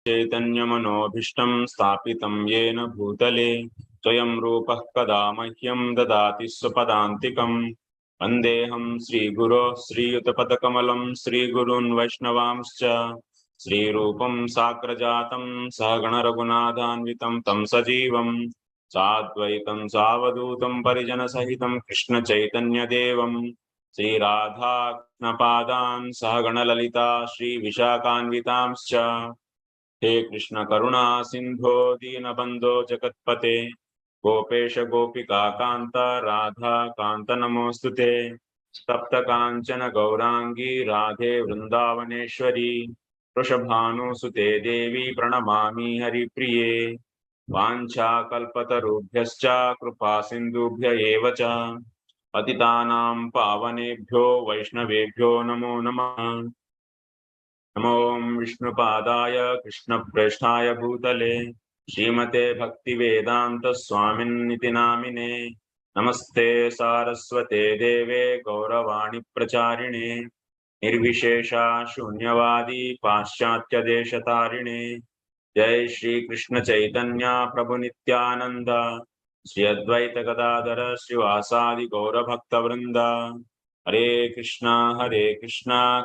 चैतन्यमनोभीष्टं स्थापितं येन भूतले स्वयं रूपः कदा मह्यं ददाति स्वपदान्तिकम्। वन्देऽहं श्रीगुरो श्रीयुतपदकमलं श्रीगुरून् वैष्णवांश्च श्रीरूपं साग्रजातं सहगणरघुनाथान्वितं तं सजीवं साद्वैतं सावधूतं परिजनसहितं कृष्णचैतन्यदेवं श्रीराधाकृष्णपादान् सहगणललिता श्रीविशाखान्वितांश्च। हे कृष्ण करुणा सिन्धो दीनबन्धो जगत्पते गोपेश गोपिका कान्त राधा कान्त नमोऽस्तु ते। तप्त काञ्चन गौरांगी राधे वृन्दावनेश्वरी वृषभानुसुते देवी प्रणमामि हरिप्रिये। वाञ्छाकल्पतरुभ्यश्च कृपा सिन्धुभ्य एव च पतितानां पावनेभ्यो वैष्णवेभ्यो नमो नमः। नमो विष्णुपादाय कृष्णप्रेष्ठाय भूतले श्रीमते भक्तिवेदांत स्वामिन्निति नामिने। नमस्ते सारस्वते देवे गौरवाणी प्रचारिणे निर्विशेषा शून्यवादी पाश्चात्य देशतारिणे। जय श्री कृष्ण चैतन्य प्रभु नित्यानंद श्री अद्वैत गदाधर श्रीवासादि गौरभक्तवृंद। हरे Krishna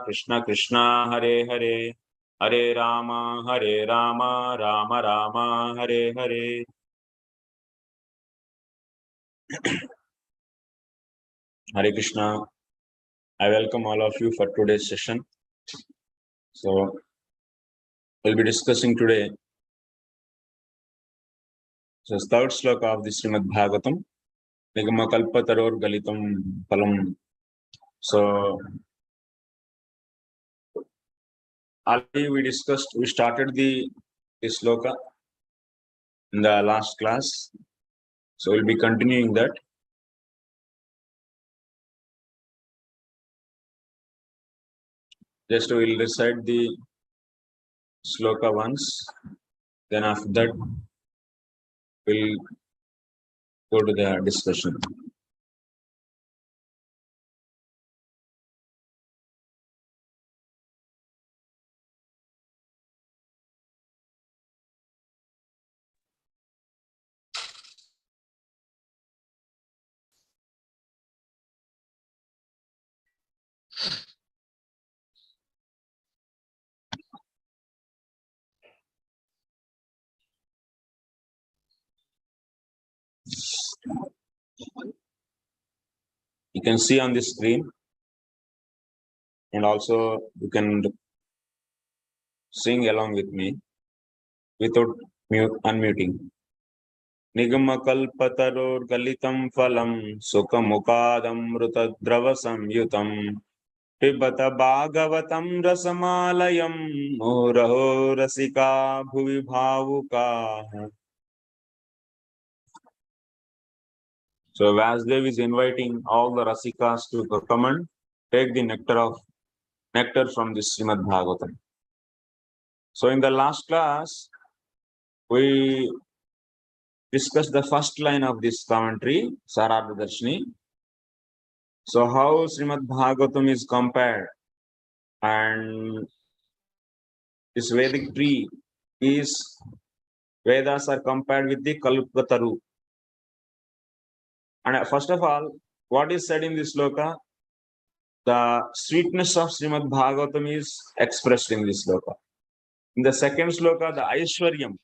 Krishna Krishna Hare Hare Hare Ram Ram Ram Hare Hare. Hare Krishna. I welcome all of you for today's session. So we'll be discussing today the third sloka of the Srimad Bhagavatam, Nigama Kalpataror Galitam Palam. So already we started the sloka in the last class. So we'll be continuing that. Just we'll recite the sloka once, then after that we'll go to the discussion. You can see on the screen, and also you can sing along with me without unmuting. Nigama kalpataror galitam phalam sukhamukadamruta samyutam pibata bhagavatam rasamalayam muraho rasika bhuvi bhavuka. So Vasudev is inviting all the Rasikas to come and take the nectar from this Srimad Bhagavatam. So in the last class, we discussed the first line of this commentary, Sārārtha Darśini. So how Srimad Bhagavatam is compared, and this Vedic tree is Vedas are compared with the Kalpataru. And first of all, what is said in this sloka? The sweetness of Srimad Bhagavatam is expressed in this sloka. In the second sloka, the Aishwaryam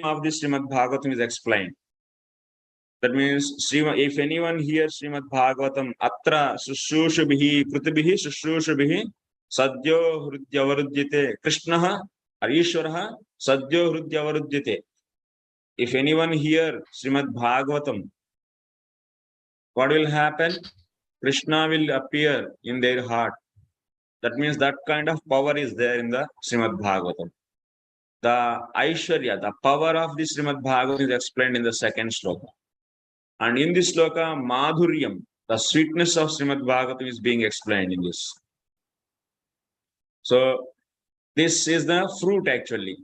of this Srimad Bhagavatam is explained. That means, if anyone hears Srimad Bhagavatam, atra sushrushubhihi krutibhihi sushrushubhihi sadyo hrudyavarudyate Krishnaha or Ishwaraha sadyo hrudyavarudyate. If anyone hear Srimad Bhagavatam, what will happen? Krishna will appear in their heart. That means that kind of power is there in the Srimad Bhagavatam. The Aishwarya, the power of the Srimad Bhagavatam is explained in the second sloka. And in this sloka, Madhuryam, the sweetness of Srimad Bhagavatam is being explained in this. So this is the fruit actually.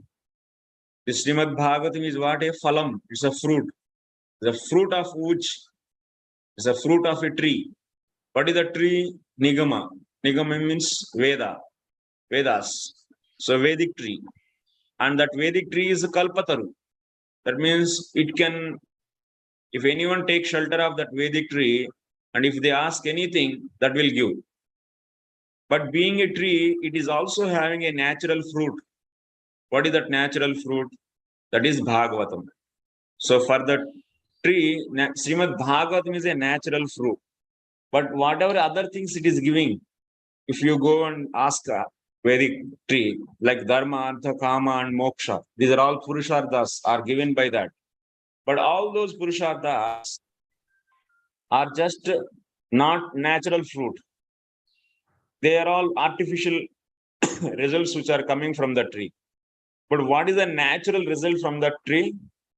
The Srimad Bhagavatam is what? A phalam. It's a fruit. The fruit of which is a fruit of a tree. What is the tree? Nigama. Nigama means Vedas. So Vedic tree. And that Vedic tree is Kalpataru. That means it can, if anyone takes shelter of that Vedic tree, and if they ask anything, that will give. But being a tree, it is also having a natural fruit. What is that natural fruit? That is Bhagavatam. So for the tree, Srimad Bhagavatam is a natural fruit. But whatever other things it is giving, if you go and ask a Vedic tree, like Dharma, Artha, Kama, and Moksha, these are all Purusharthas are given by that. But all those Purusharthas are just not natural fruit. They are all artificial results which are coming from the tree. But what is the natural result from that tree?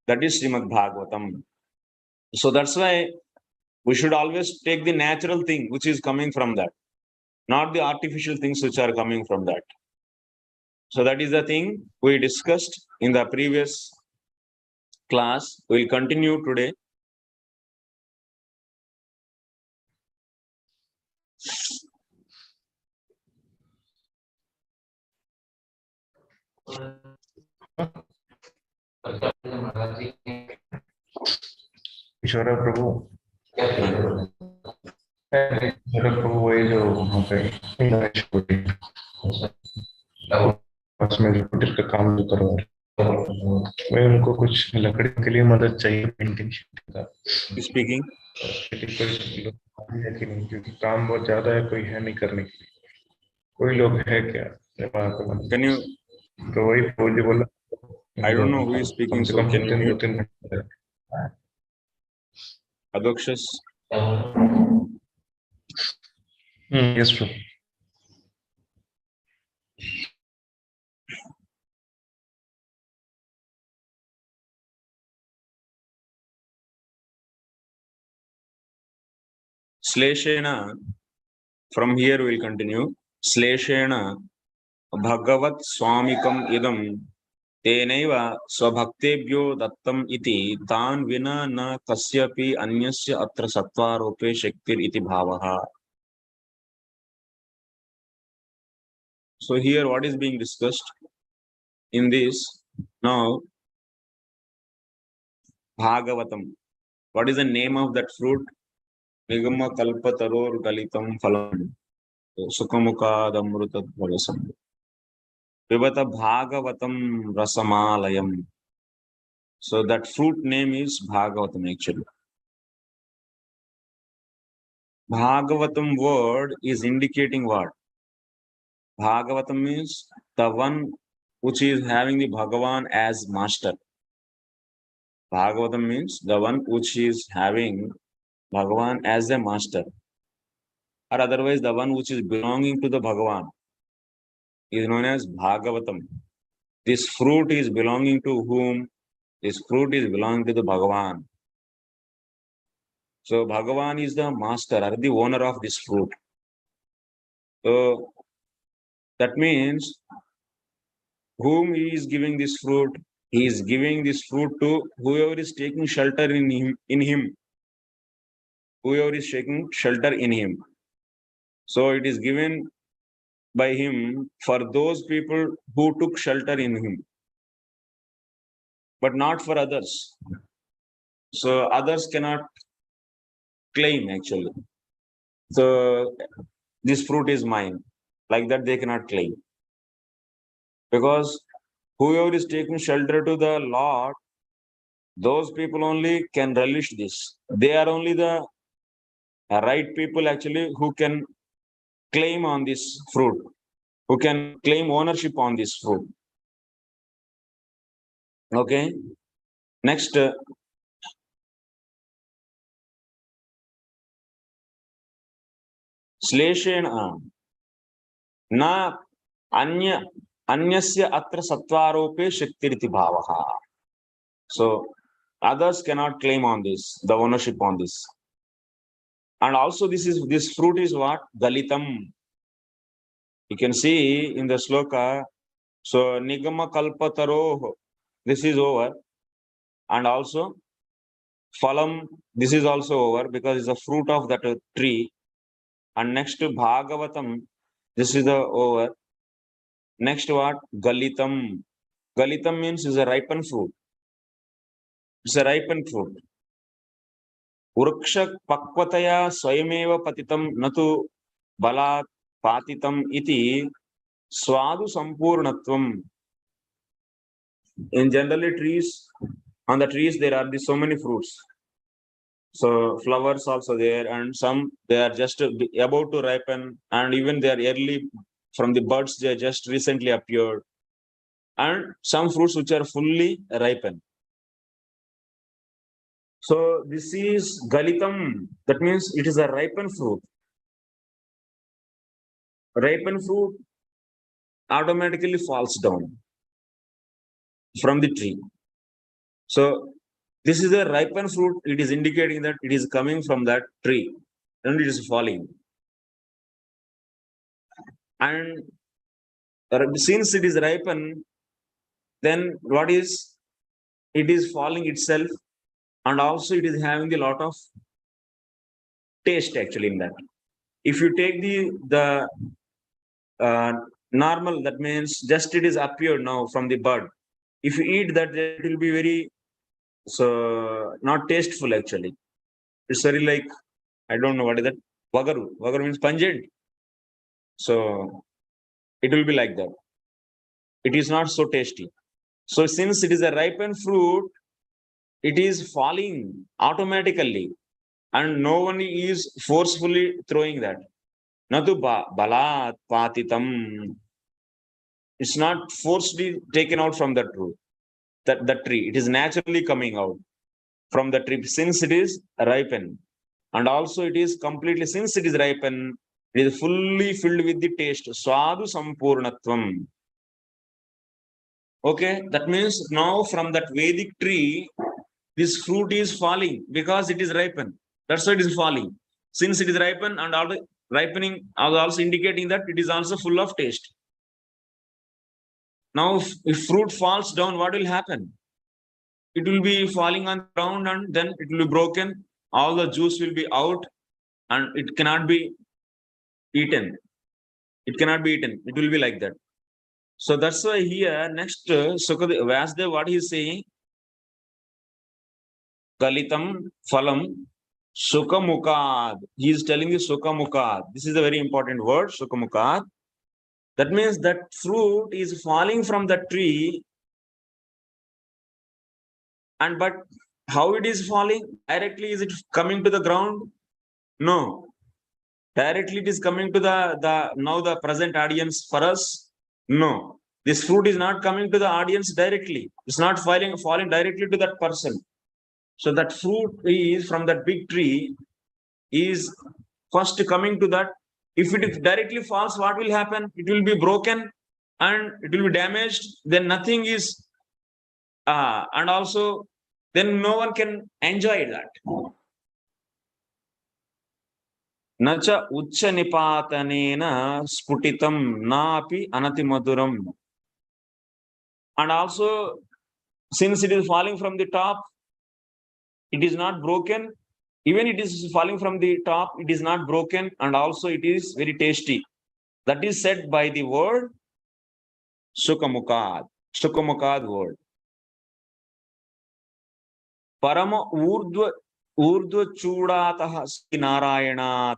That is Srimad Bhagavatam. So that's why we should always take the natural thing which is coming from that, not the artificial things which are coming from that. So that is the thing we discussed in the previous class. We will continue today. ईश्वर प्रभु वही जो वहाँ पे उसमें जो कुटीर का काम जो करवा रहे वही उनको कुछ लकड़ी के लिए मदद चाहिए पेंटिंग का स्पीकिंग है कि नहीं, क्योंकि काम बहुत ज्यादा है, कोई है नहीं करने के लिए, कोई लोग है क्या? Can you? तो वही फौजी बोला, I don't know who is speaking. So can you mute? 2-3 घंटे Adokshas. Yes, bro. Sleshena, from here we will continue. Sleshena Bhagavat Swamikam Idam Tenaiva Swabhaktebhyo Dattam iti Tan Vina na Kasyapi Anyasya Atra Sattvarope Shaktir iti Bhavaha. So here what is being discussed in this now? Bhagavatam. What is the name of that fruit? Nigama Kalpataror Galitam Phalam Sukamukadamrutat Bhagasam. Vibhata Bhagavatam Rasamalayam. So that fruit name is Bhagavatam actually. Bhagavatam word is indicating what? Bhagavatam means the one which is having the Bhagavan as master. Bhagavatam means the one which is having Bhagavan as a master. Or otherwise the one which is belonging to the Bhagavan is known as Bhagavatam. This fruit is belonging to whom? This fruit is belonging to the Bhagavan. So Bhagavan is the master or the owner of this fruit. So that means whom he is giving this fruit? He is giving this fruit to whoever is taking shelter in him. Whoever is taking shelter in him. So it is given by him for those people who took shelter in him, but not for others. So others cannot claim actually. So this fruit is mine. Like that they cannot claim. Because whoever is taking shelter to the Lord, those people only can relish this. They are only the right people actually who can claim on this fruit, who can claim ownership on this fruit. Okay. Next. Sleshena na anyasya atra sattvarope shaktiriti bhavaha. So others cannot claim on this, the ownership on this. And also this fruit is what? Galitam. You can see in the sloka. So nigama kalpataro, this is over. And also phalam, this is also over because it's a fruit of that tree. And next to Bhagavatam, this is the over. Next what? Galitam. Galitam means is a ripened fruit. It's a ripened fruit. Vruksha pakvataya swayameva patitam natu balat patitam iti swadu sampurnatvam. In generally trees, on the trees there are so many fruits. So flowers also there, and some they are just about to ripen, and even they are early from the buds, they just recently appeared, and some fruits which are fully ripen. So this is galitam. That means it is a ripened fruit. Ripened fruit automatically falls down from the tree. So this is a ripened fruit. It is indicating that it is coming from that tree and it is falling. And since it is ripened, then what is it is falling itself, and also it is having a lot of taste actually in that. If you take the uh, normal, that means just it is appeared now from the bud. If you eat that, it will be very not tasteful actually. It's very like, I don't know what is that. Vagaru. Vagaru means pungent. So it will be like that. It is not so tasty. So since it is a ripened fruit, it is falling automatically, and no one is forcefully throwing that. Natu balat patitam. It's not forcibly taken out from that root, that tree. It is naturally coming out from the tree since it is ripened. And also it is completely, since it is ripened, it is fully filled with the taste. Swadu sampurnatvam. Okay, that means now from that Vedic tree, this fruit is falling because it is ripened. That's why it is falling. Since it is ripened, and all the ripening is also indicating that it is also full of taste. Now, if fruit falls down, what will happen? It will be falling on the ground, and then it will be broken. All the juice will be out, and it cannot be eaten. It cannot be eaten. It will be like that. So that's why here next Vasudev, what he is saying, Kalitam phalam Sukhamukad. He is telling you Sukhamukad. This is a very important word, Sukhamukad. That means that fruit is falling from the tree, and but how it is falling? Directly is it coming to the ground? No. Directly it is coming to the now the present audience for us? No. This fruit is not coming to the audience directly. It's not falling directly to that person. So that fruit is from that big tree is first coming to that. If it directly falls, what will happen? It will be broken and it will be damaged. Then nothing is, and also then no one can enjoy that. Nacha uccha nipatanena sputitam napi anati maduram. And also, since it is falling from the top, it is not broken. Even it is falling from the top, it is not broken, and also it is very tasty. That is said by the word Sukhamukad. Sukhamukad word. Parama urdhva chudatah Narayanat.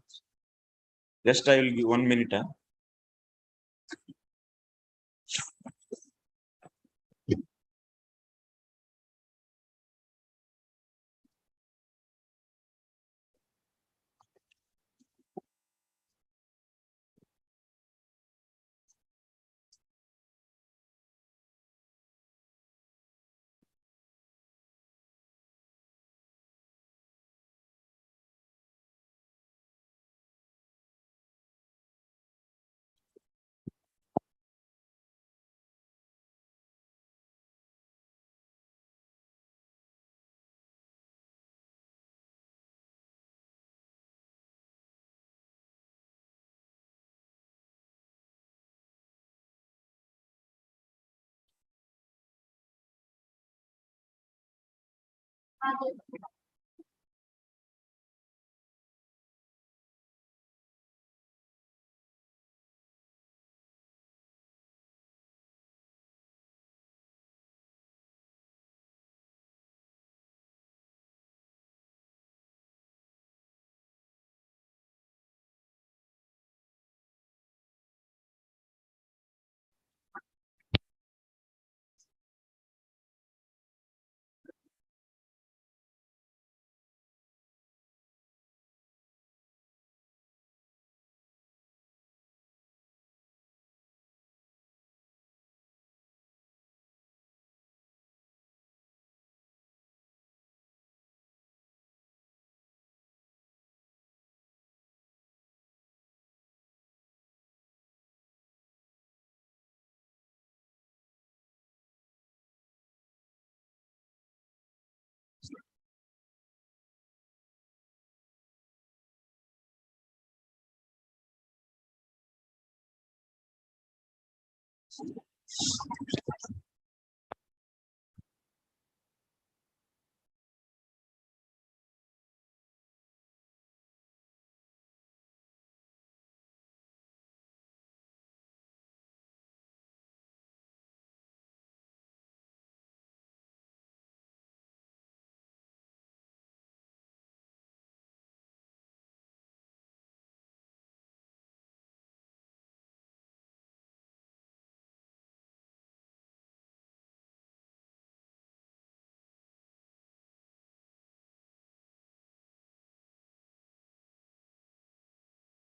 Just I will give 1 minute.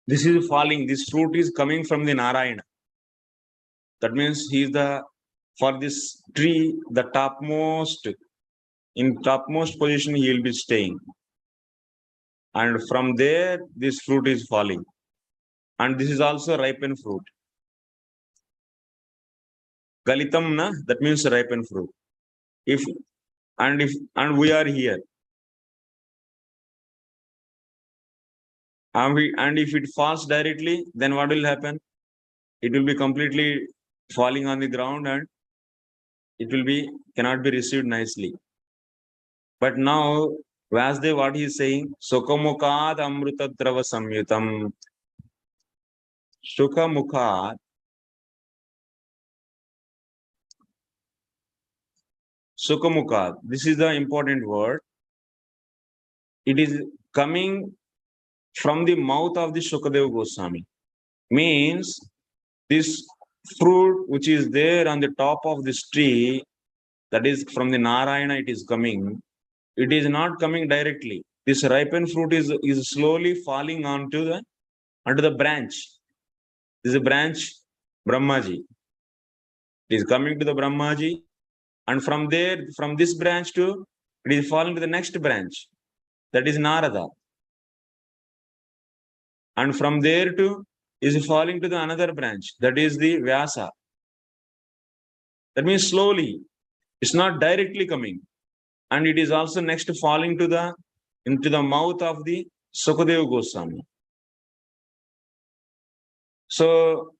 This is falling. This fruit is coming from the Narayana. That means he is the, for this tree, the topmost, in topmost position he will be staying. And from there, this fruit is falling. And this is also ripened fruit. Galitam na, that means ripened fruit. If we are here. And if it falls directly, then what will happen? It will be completely falling on the ground and it will be cannot be received nicely. But now, Vasudev, what he is saying, Sukhamukad Amrutadrava Samyutam. Sukhamukad. Sukhamukad. This is the important word. It is coming from the mouth of the Shukadeva Goswami. Means this fruit which is there on the top of this tree, that is from the Narayana it is coming. It is not coming directly. This ripened fruit is slowly falling onto the branch. This is a branch, Brahmaji. It is coming to the Brahmaji, and from there, from this branch to, it is falling to the next branch. That is Narada. And from there to, is falling to the another branch. That is the Vyasa. That means slowly. It's not directly coming. And it is also next falling to into the mouth of the Sukadeva Goswami. So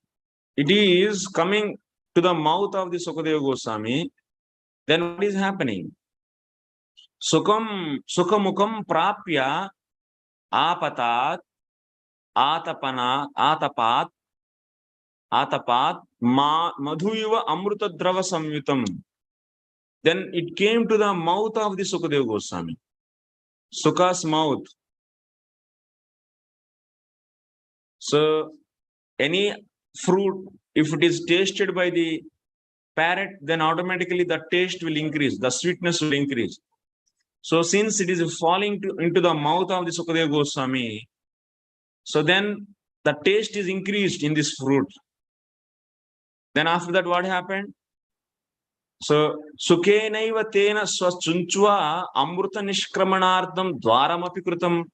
it is coming to the mouth of the Sukadeva Goswami. Then what is happening? Sukhamukam prapya apatat atapat madhuiva amrutadrava samyutam. Then it came to the mouth of the Sukadeva Goswami. Sukha's mouth. So any fruit, if it is tasted by the parrot, then automatically the taste will increase, the sweetness will increase. So since it is falling into the mouth of the Sukadeva Goswami, so then the taste is increased in this fruit. Then after that, what happened? So Sukhenaiva tena swachunchva amruta nishkramanardam dwaramapi kritam.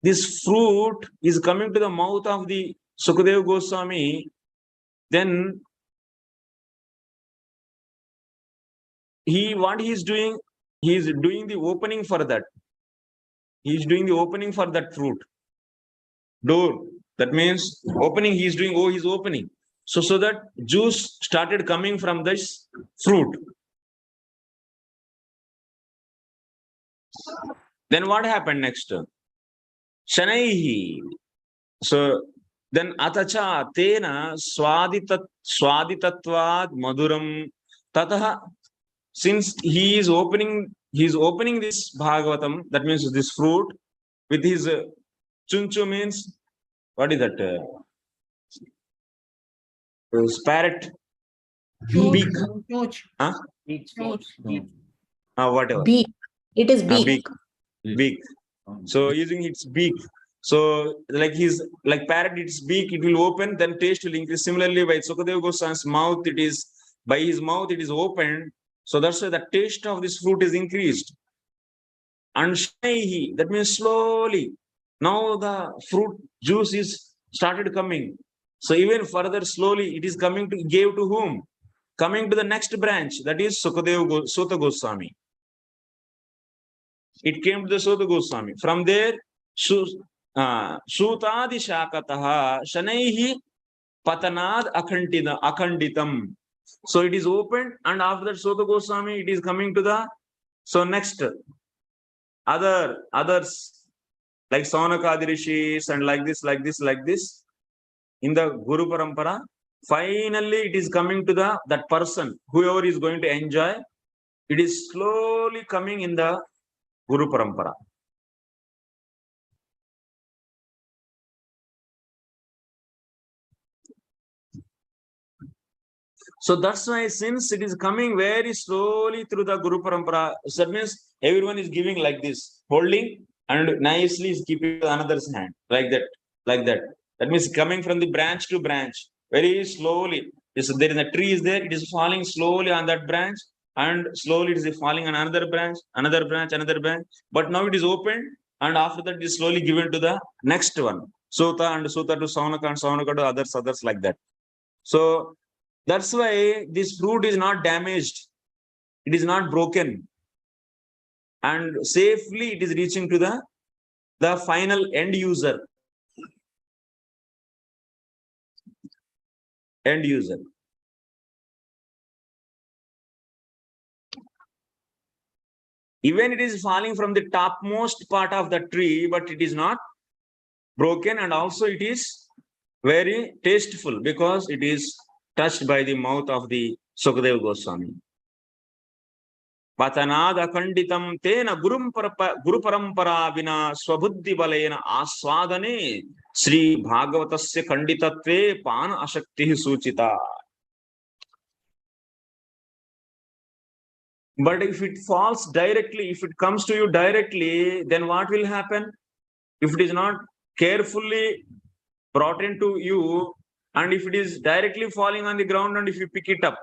This fruit is coming to the mouth of the Sukadeva Goswami. Then what he is doing? He is doing the opening for that. He is doing the opening for that fruit. Door. That means opening, he is doing, he is opening. So that juice started coming from this fruit. Then what happened next? Shanaihi. So then atacha tena swaditatvad maduram tataha. Since he is opening this Bhagavatam, that means this fruit, with his chunchu means, what is that? Parrot. Beak. Huh? Whatever. Beak. It is beak. Beak. So using its beak. So like parrot, its beak, it will open, then taste will increase. Similarly, by Sukadeva Goswami's mouth, by his mouth it is opened. So that's why the taste of this fruit is increased. And shaihi, that means slowly. Now the fruit juice is started coming. So even further slowly it is coming to gave to whom? Coming to the next branch, that is Sutta Goswami. It came to the Sutta Goswami. From there, Sutadi Shakataha Shanaihi Patanad akhanditam. So it is opened, and after that, Soka Goswami, it is coming to the, so next, others, like Saunaka Rishis and like this, in the Guru Parampara, finally it is coming to that person, whoever is going to enjoy, it is slowly coming in the Guru Parampara. So that's why, since it is coming very slowly through the Guru Parampara, so that means everyone is giving like this, holding and nicely is keeping another's hand, like that. That means coming from the branch to branch, very slowly. There is a tree is there, it is falling slowly on that branch, and slowly it is falling on another branch. But now it is opened, and after that it is slowly given to the next one. Sota to Saunaka and Saunaka to others like that. So that's why this fruit is not damaged, it is not broken, and safely it is reaching to the final end user. Even it is falling from the topmost part of the tree, but it is not broken, and also it is very tasteful because it is touched by the mouth of the Sukadeva Goswami. Patanad akhanditam tena Guru Parampara vina Swabuddhi Balayana Aswadane Sri Bhagavatasya Khanditatve Pana Ashakti Suchita. But if it falls directly, if it comes to you directly, then what will happen? If it is not carefully brought into you, and if it is directly falling on the ground, and if you pick it up,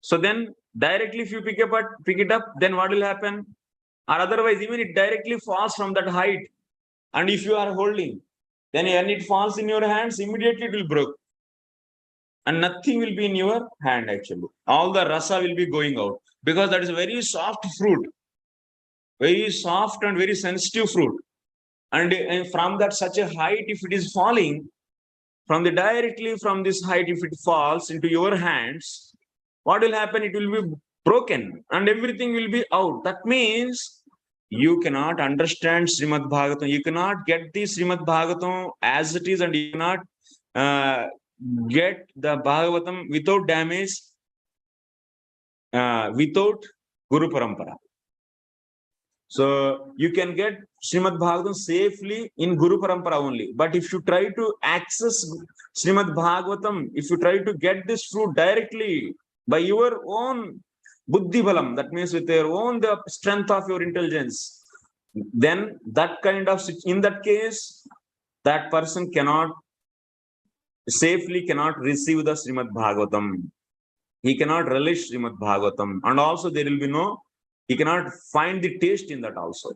so then directly if you pick it up, then what will happen? Or otherwise, even it directly falls from that height, and if you are holding, then when it falls in your hands, immediately it will break, and nothing will be in your hand actually. All the rasa will be going out, because that is a very soft fruit, very soft and very sensitive fruit. And from that such a height, if it is falling, directly from this height, if it falls into your hands, what will happen? It will be broken and everything will be out. That means you cannot understand Srimad Bhagavatam. You cannot get the Srimad Bhagavatam as it is, and you cannot get the Bhagavatam without damage, without Guru Parampara. So you can get Srimad Bhagavatam safely in Guru Parampara only. But if you try to access Srimad Bhagavatam, if you try to get this fruit directly by your own buddhi balam, that means with your own the strength of your intelligence, then that kind of, in that case, that person cannot receive the Srimad Bhagavatam. He cannot relish Srimad Bhagavatam, and also there will be he cannot find the taste in that also,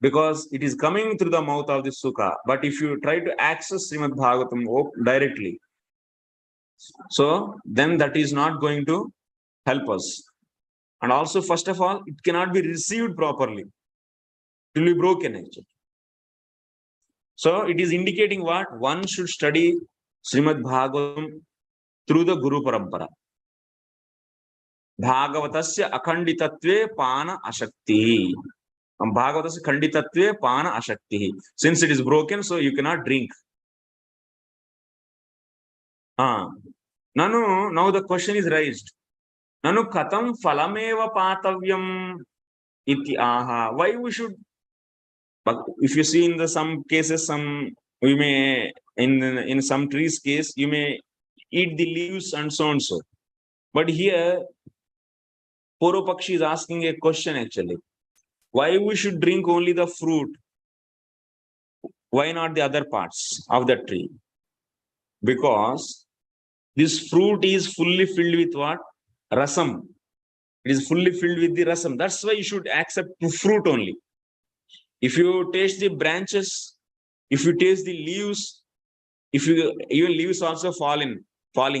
because it is coming through the mouth of the Sukha. But if you try to access Srimad Bhagavatam directly, so then that is not going to help us. And also, first of all, it cannot be received properly. It will be broken actually. So it is indicating what? One should study Srimad Bhagavatam through the Guru Parampara. Bhagavatasya akhanditatve pana ashakti. Bhagavatasya khanditatve pana ashakti. Since it is broken, so you cannot drink. Now the question is raised. Nanu katam phalameva patavyam iti aha. Why we should? But if you see in some cases, we may in some trees case you may eat the leaves and so and so. But here Purvapakshi is asking a question actually. Why we should drink only the fruit? Why not the other parts of the tree? Because this fruit is fully filled with what? Rasam. It is fully filled with the rasam. That's why you should accept the fruit only. If you taste the branches, if you taste the leaves, even leaves also falling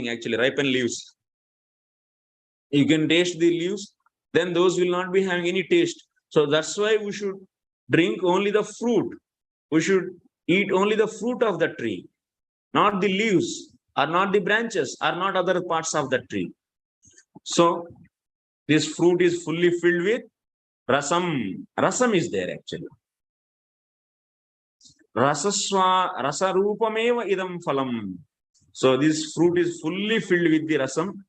actually, ripen leaves. You can taste the leaves, then those will not be having any taste. So that's why we should drink only the fruit. We should eat only the fruit of the tree. not the leaves, or not the branches, or not other parts of the tree. So this fruit is fully filled with rasam. Rasam is there actually. Rasa rupameva idam phalam. So this fruit is fully filled with the rasam.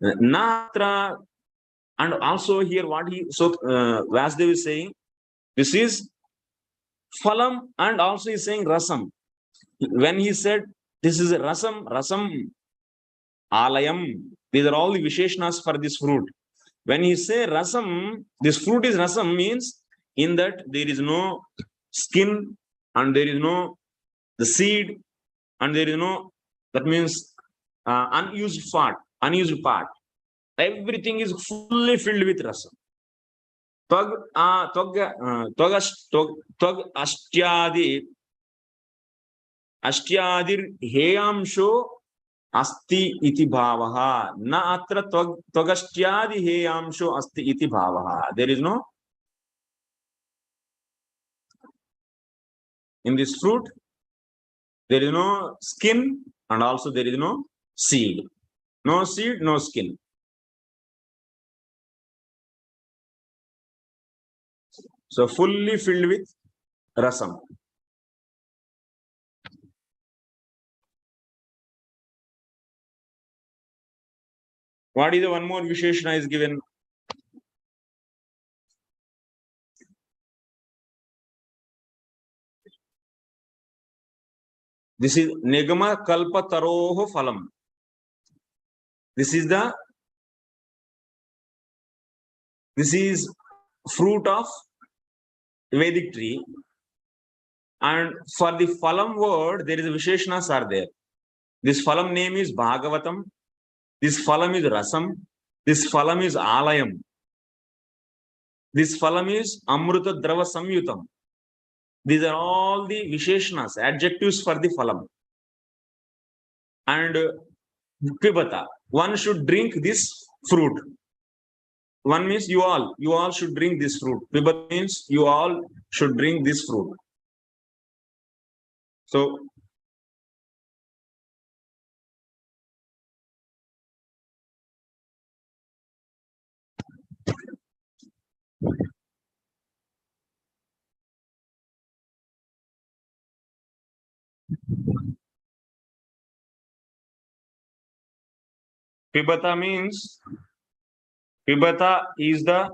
Natra, and also here what he, so Vasudev is saying, this is phalam, and also he's saying rasam. When he said this is a rasam, alayam, these are all the visheshnas for this fruit. When he say rasam, this fruit is rasam means in that there is no skin, and there is no the seed, and there is no, that means unused part. Everything is fully filled with rasam. Twag ashtyadir heyamsho asti iti bhavaha. Na atra twagastyadi heyamsho asti iti bhavaha. There is no, in this fruit, there is no skin, and also there is no seed. No seed, no skin. So fully filled with rasam. What is the one more visheshana is given? This is Nigama Kalpataroho Phalam. This is fruit of Vedic tree. And for the Phalam word, there is a Visheshnas are there. This Phalam name is Bhāgavatam. This Phalam is Rasam. This Phalam is Alayam. This Phalam is Amruta Drava Samyutam. These are all the Visheshnas, adjectives for the Phalam. And Pibata, one should drink this fruit. One means you all should drink this fruit. Pibata means you all should drink this fruit. So Pibata means, Pibata is the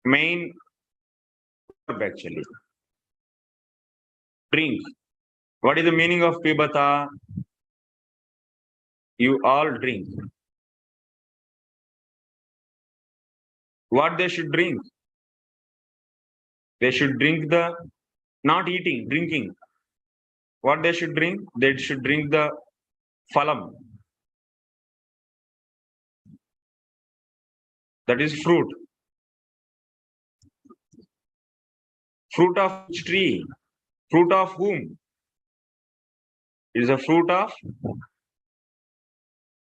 main verb actually. Drink. What is the meaning of Pibata? You all drink. What they should drink? They should drink the, not eating, drinking. What they should drink? They should drink the phalam. That is fruit. Fruit of which tree? Fruit of whom? It is a fruit of,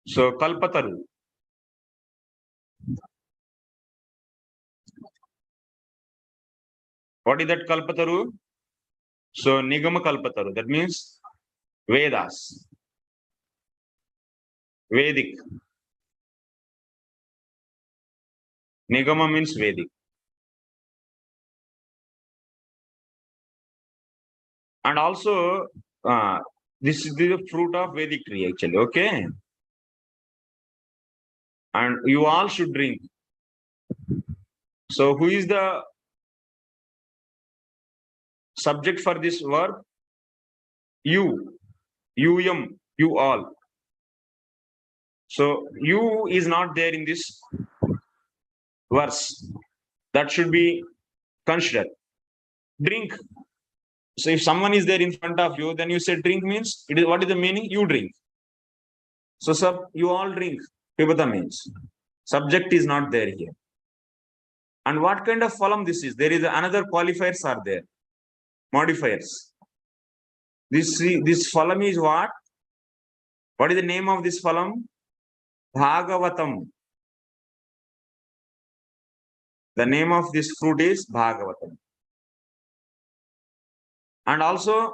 so Kalpataru. What is that Kalpataru? So Nigama Kalpataru. That means Vedas. Vedic. Nigama means Vedic. And also, this is the fruit of Vedic tree actually, okay? And you all should drink. So who is the subject for this verb? You, you all. So you is not there in this verse. That should be considered. Drink. So if someone is there in front of you, then you say drink means, it is, what is the meaning? You drink. So you all drink. Pibata means. Subject is not there here. And what kind of phalam this is? There is another qualifiers are there. Modifiers. This phalam is what? What is the name of this phalam? Bhāgavatam. The name of this fruit is Bhāgavatam. And also,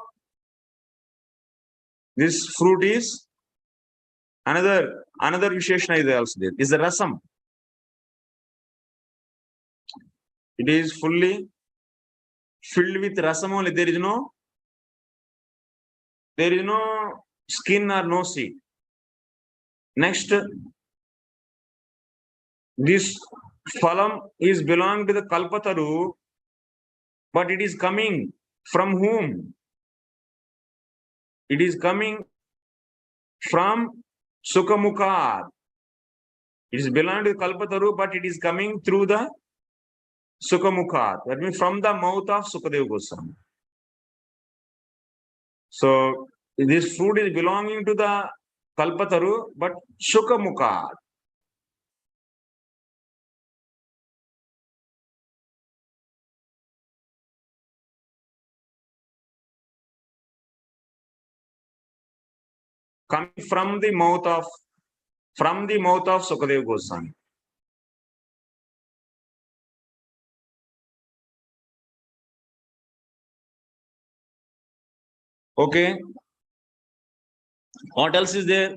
This fruit is another Visheshana is also there. Is the rasam. It is fully filled with rasam only. There is no skin or no seed. Next, this phalam is belong to the Kalpataru, but it is coming from whom? It is coming from Sukhamukha. It is belong to the Kalpataru, but it is coming through the Sukhamukha. That means from the mouth of Sukadeva Goswami. So this fruit is belonging to the Kalpataru, but Sukhamukha. Coming from the mouth of Sukadeva Goswami. Okay. What else is there?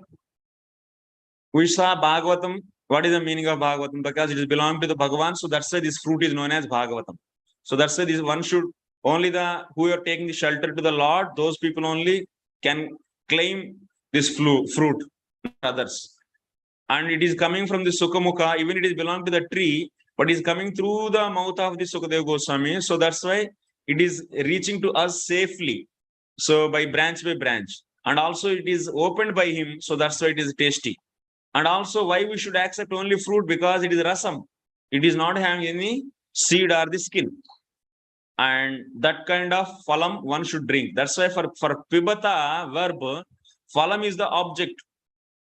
We saw Bhagavatam. What is the meaning of Bhagavatam? Because it is belong to the Bhagavan, so that's why this fruit is known as Bhagavatam. So that's why this one should only who are taking the shelter to the Lord, those people only can claim this fruit, not others. And it is coming from the Sukhamukha, even it is belong to the tree, but is coming through the mouth of the Sukadeva Goswami. So that's why it is reaching to us safely. So by branch, and also it is opened by him. So that's why it is tasty. And also why we should accept only fruit, because it is rasam. It is not having any seed or the skin. And that kind of phalam one should drink. That's why for pibata verb, phalam is the object.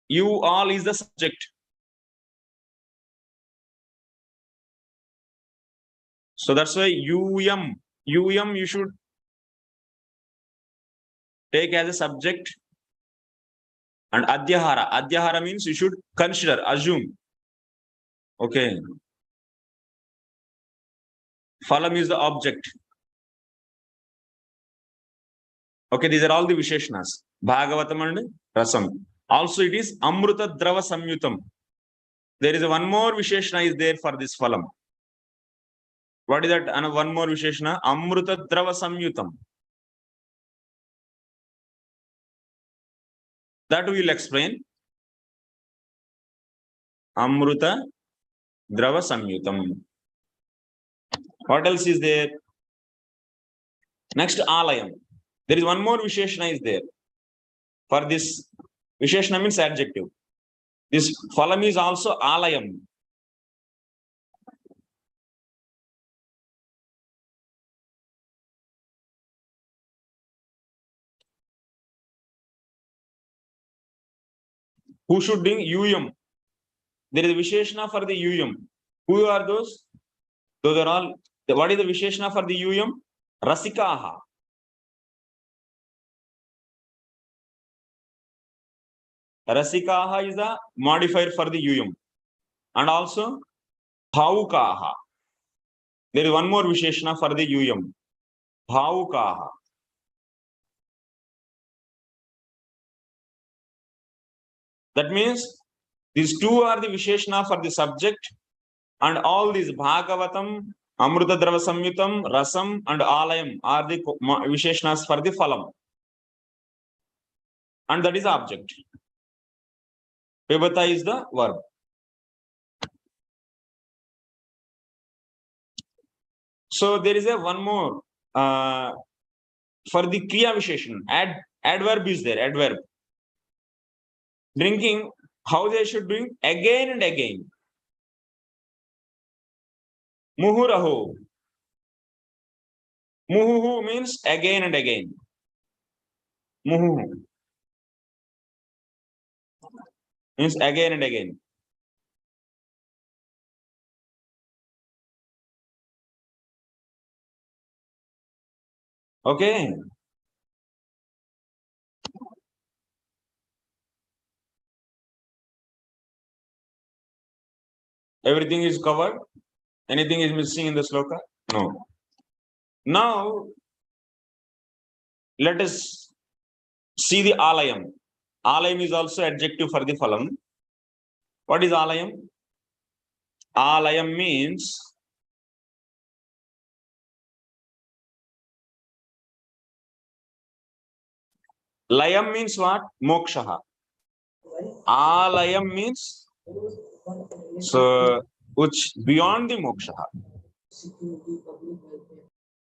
You all is the subject. So that's why UM you should take as a subject. And Adyahara means you should consider, assume. Okay. Phalam is the object. Okay, these are all the Visheshnas. Bhagavatam and Rasam. Also, it is Amruta Drava Samyutam. There is one more Visheshna is there for this phalam. What is that? And one more Visheshna, Amruta Drava Samyutam. That we will explain. Amruta Drava Samyutam. What else is there? Next, Alayam. There is one more Visheshna is there. For this, Visheshna means adjective. This phalam is also Alayam. Who should bring UM? There is a Visheshna for the UM. Who are those? Those are all. What is the Visheshna for the UM? Rasikaha. Rasikaha is the modifier for the UM. And also Bhaukaha. There is one more Visheshna for the UM. Bhaukaha. That means these two are the Visheshna for the subject, and all these Bhagavatam, Amruta Drava Samyutam, Rasam, and Alayam are the Visheshnas for the phalam. And that is the object. Pibata is the verb. So there is a one more for the Kriya Visheshan. Adverb is there, adverb. Drinking, how they should drink? Again and again. Muhuraho. Muhuhu means again and again. Muhuhu means again and again. Okay. Everything is covered. Anything is missing in the sloka? No. Now, let us See the alayam. Alayam is also adjective for the phalam. What is alayam? Alayam means layam means what? Moksha. Alayam means so which beyond the moksha.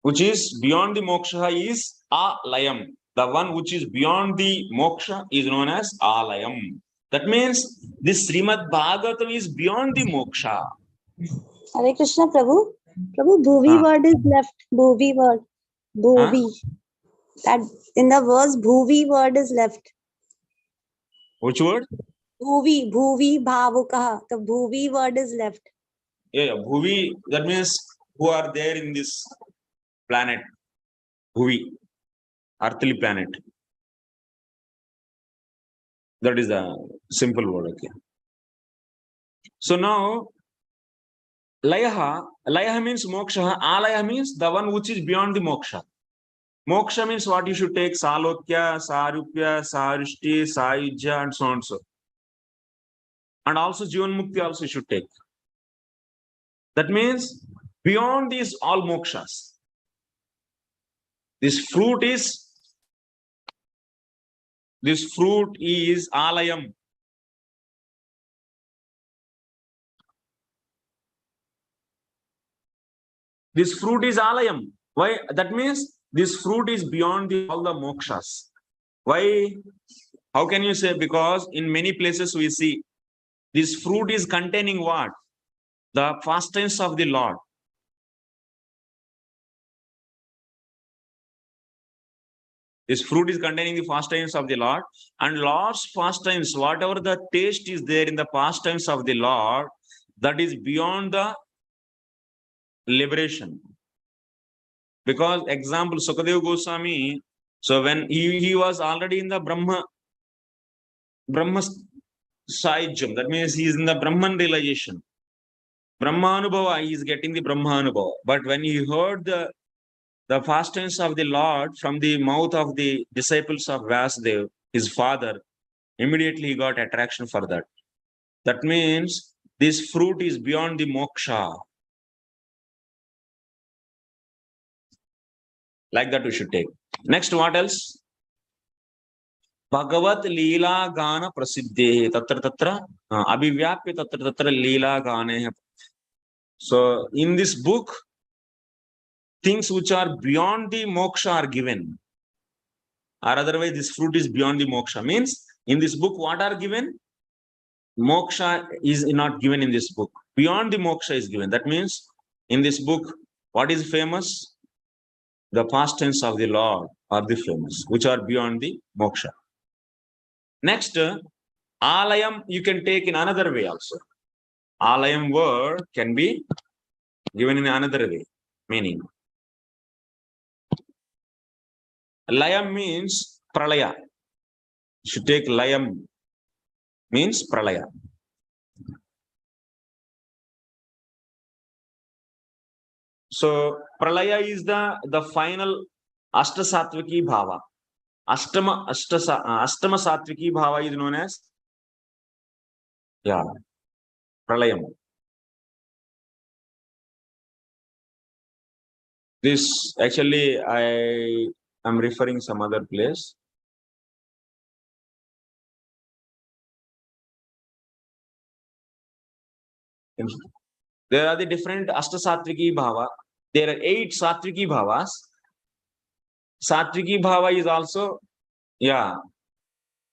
Which is beyond the moksha is alayam. The one which is beyond the moksha is known as alayam. That means this Srimad Bhagavatam is beyond the moksha. Hare Krishna, Prabhu. Prabhu, bhuvi word is left. Bhuvi word. Bhuvi. That in the verse, bhuvi word is left. Which word? Bhuvi, bhuvi, bhavukaha. The bhuvi word is left. Yeah, bhuvi. That means who are there in this planet. Bhuvi. Earthly planet. That is a simple word. Okay. So now, layaha means moksha. Alaya means the one which is beyond the moksha. Moksha means what you should take: salokya, sarupya, sarishti, sayujya, and so on and so. And also jivan mukti also you should take. That means beyond these all mokshas. This fruit is alayam. This fruit is alayam. Why? That means this fruit is beyond all the mokshas. Why? How can you say? Because in many places we see this fruit is containing what? The pastimes of the Lord. This fruit is containing the pastimes of the Lord, and Lord's pastimes, whatever the taste is there in the pastimes of the Lord, that is beyond the liberation. Because example, Sukadeva Goswami, so when he was already in the Brahma Saijam, that means he is in the Brahman realization. Brahma Anubhava, he is getting the Brahma Anubhava. But when he heard the pastimes of the Lord from the mouth of the disciples of Vasudev, his father, immediately he got attraction for that. That means this fruit is beyond the moksha. Like that we should take. Next, what else? Bhagavat Leela Gana Prasiddhe Tatra Tatra Abhivyapya Tatra Tatra Leela Gane. So in this book, things which are beyond the moksha are given. Or otherwise, this fruit is beyond the moksha. Means in this book, what are given? Moksha is not given in this book. Beyond the moksha is given. That means in this book, what is famous? The pastimes of the Lord are the famous, which are beyond the moksha. Next, alayam you can take in another way also. Alayam word can be given in another way, meaning. Layam means pralaya. You should take layam means pralaya. So pralaya is the final ashtasatviki bhava. Ashtama satviki bhava is known as pralayam. This actually I am referring some other place. There are the different ashtasatviki bhava. There are 8 satviki bhavas. Satviki bhava is also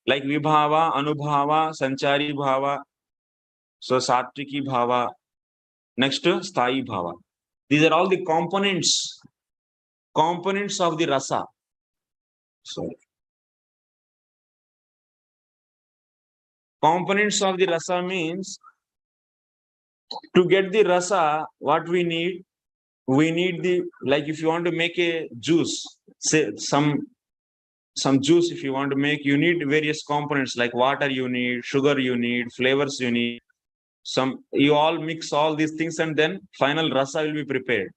like vibhava, anubhava, sanchari bhava. So satviki bhava. Next, sthayi bhava. These are all the components of the rasa. Sorry. Components of the rasa means to get the rasa, what we need the, like if you want to make a juice, say some juice, if you want to make, you need various components like water you need, sugar you need, flavors you need. You all mix all these things and then final rasa will be prepared.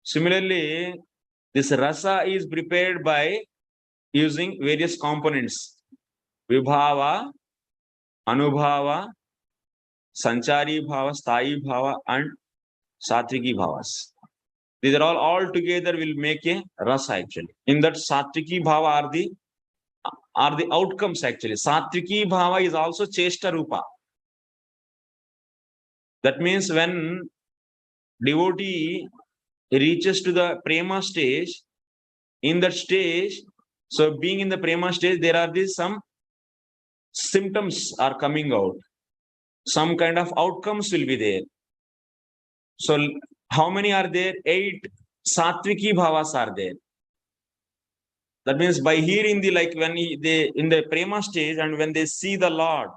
Similarly, this rasa is prepared by using various components. Vibhava, Anubhava, Sanchari Bhava, Sthayi Bhava, and Satviki Bhavas. These are all together will make a rasa actually. In that Satviki Bhava are the outcomes actually. Satviki Bhava is also Cheshta Rupa. That means when devotee reaches to the prema stage, in that stage, so being in the prema stage, there are some symptoms are coming out. Some kind of outcomes will be there. So how many are there? 8 Satviki Bhavas are there. That means by hearing the, like when they in the prema stage and when they see the Lord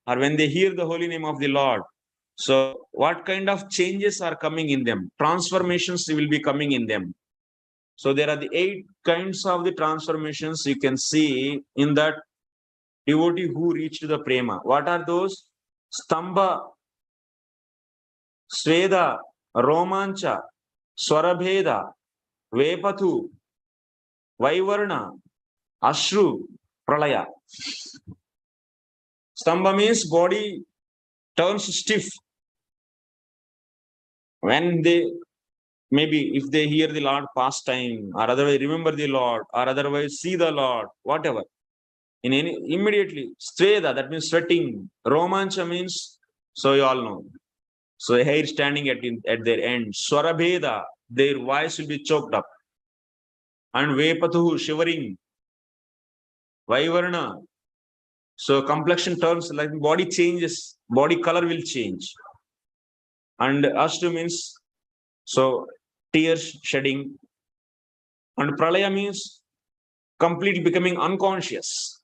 or when they hear the holy name of the Lord, so what kind of changes are coming in them? Transformations will be coming in them. So there are the 8 kinds of the transformations you can see in that devotee who reached the prema. What are those? Stambha, Sveda, Romancha, Swarabheda, Vepathu, Vaivarna, Ashru, Pralaya. Stambha means body turns stiff. When they, maybe if they hear the Lord pastime, or otherwise remember the Lord, or otherwise see the Lord, whatever. In any immediately, Sveda, that means sweating. Romancha means, so you all know. So hair standing at their end. Swarabheda, their voice will be choked up. And Vepathu, shivering. Vaivarna, so complexion turns, like body changes, body color will change. And Ashtu means, so tears shedding. And Pralaya means completely becoming unconscious.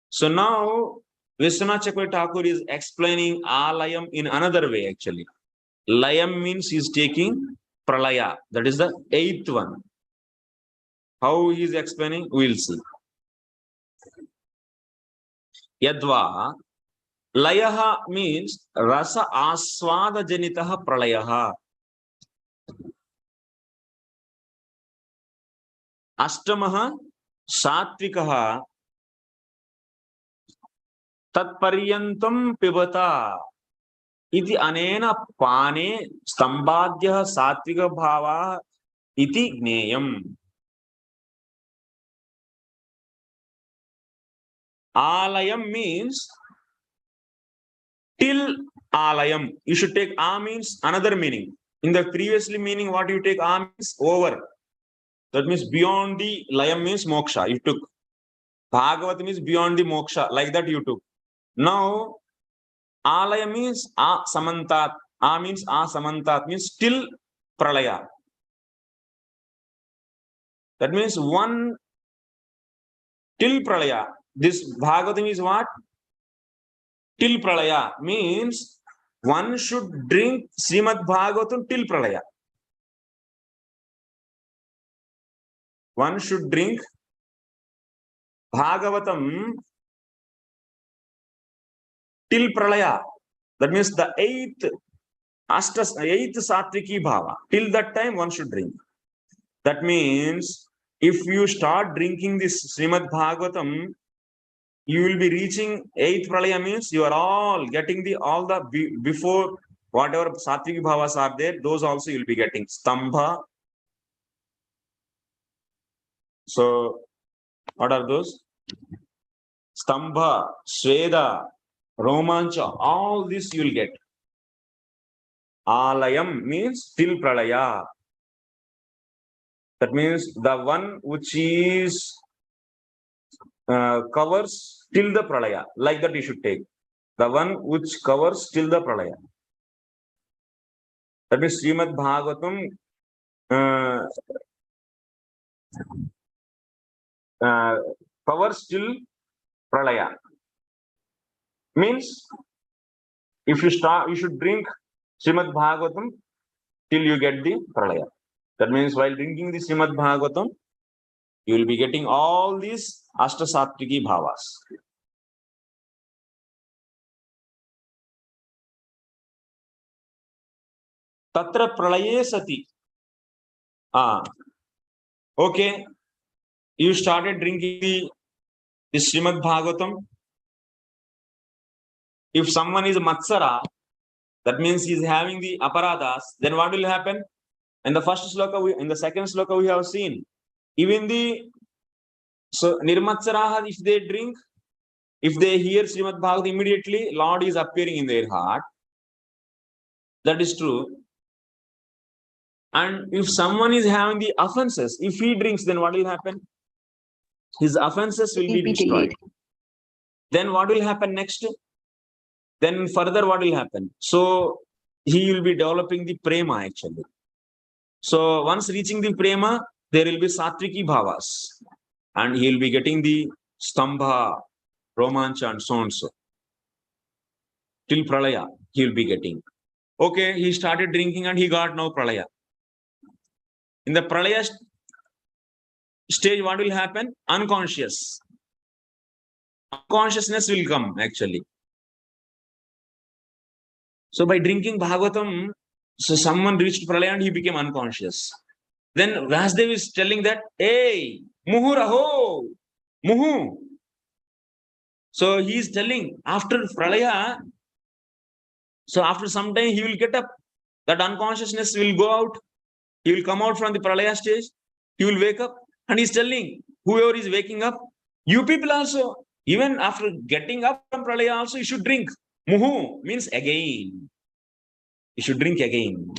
So now Viśwanātha Thakur is explaining Alayam in another way actually. Layam means he is taking Pralaya. That is the 8th one. How he is explaining, we will see. Yadva, Layaha means Rasa Aswada Janitaha Pralayaha. Ashtamaha Satvikaha Tatparyantam Pibata iti anena pane stambadhyah satvika bhava iti gneyam. Alayam means till alayam. You should take a means another meaning. In the previously meaning, what you take a means over. That means beyond the layam means moksha. You took. Bhagavata means beyond the moksha. Like that you took. Now, alaya means a samantat. A means a samantat means till pralaya. That means one till pralaya. This Bhagavatam is what? Till pralaya means one should drink Srimad Bhagavatam till pralaya. One should drink Bhagavatam till pralaya. That means the 8th Satviki Bhava. Till that time one should drink. That means if you start drinking this Srimad Bhagavatam, you will be reaching 8th pralaya means you are all getting all the before whatever Satviki Bhavas are there, those also you will be getting. Stambha. So what are those? Stambha, Sveda, Romancha, all this you will get. Alayam means till pralaya. That means the one which is covers till the pralaya. Like that you should take. The one which covers till the pralaya. That means Srimad Bhagavatam covers till pralaya. Means if you start, you should drink Srimad Bhagavatam till you get the pralaya. That means while drinking the Srimad Bhagavatam, you will be getting all these Ashtasatviki Bhavas. Tatra pralaye sati. Okay. you started drinking the Srimad Bhagavatam. If someone is Matsara, that means he is having the aparadas, then what will happen? In the first sloka, in the second sloka, we have seen, even the Nirmatsaraha, if they drink, if they hear Srimad Bhagavatam, immediately Lord is appearing in their heart. That is true. And if someone is having the offenses, if he drinks, then what will happen? His offenses will be destroyed. Then what will happen next? Then further what will happen? So he will be developing the prema actually. So once reaching the prema, there will be satviki bhavas. And he will be getting the stambha, romancha and so and so. Till pralaya, he will be getting. Okay, he started drinking and he got now pralaya. In the pralaya stage, what will happen? Unconscious. Unconsciousness will come actually. So by drinking Bhagavatam, so someone reached pralaya and he became unconscious. Then Vasudev is telling that, hey, muhuraho, muhu. So he is telling after pralaya, so after some time he will get up. That unconsciousness will go out. He will come out from the pralaya stage. He will wake up and he is telling whoever is waking up, you people also, even after getting up from pralaya also, you should drink. Muhu means again. You should drink again.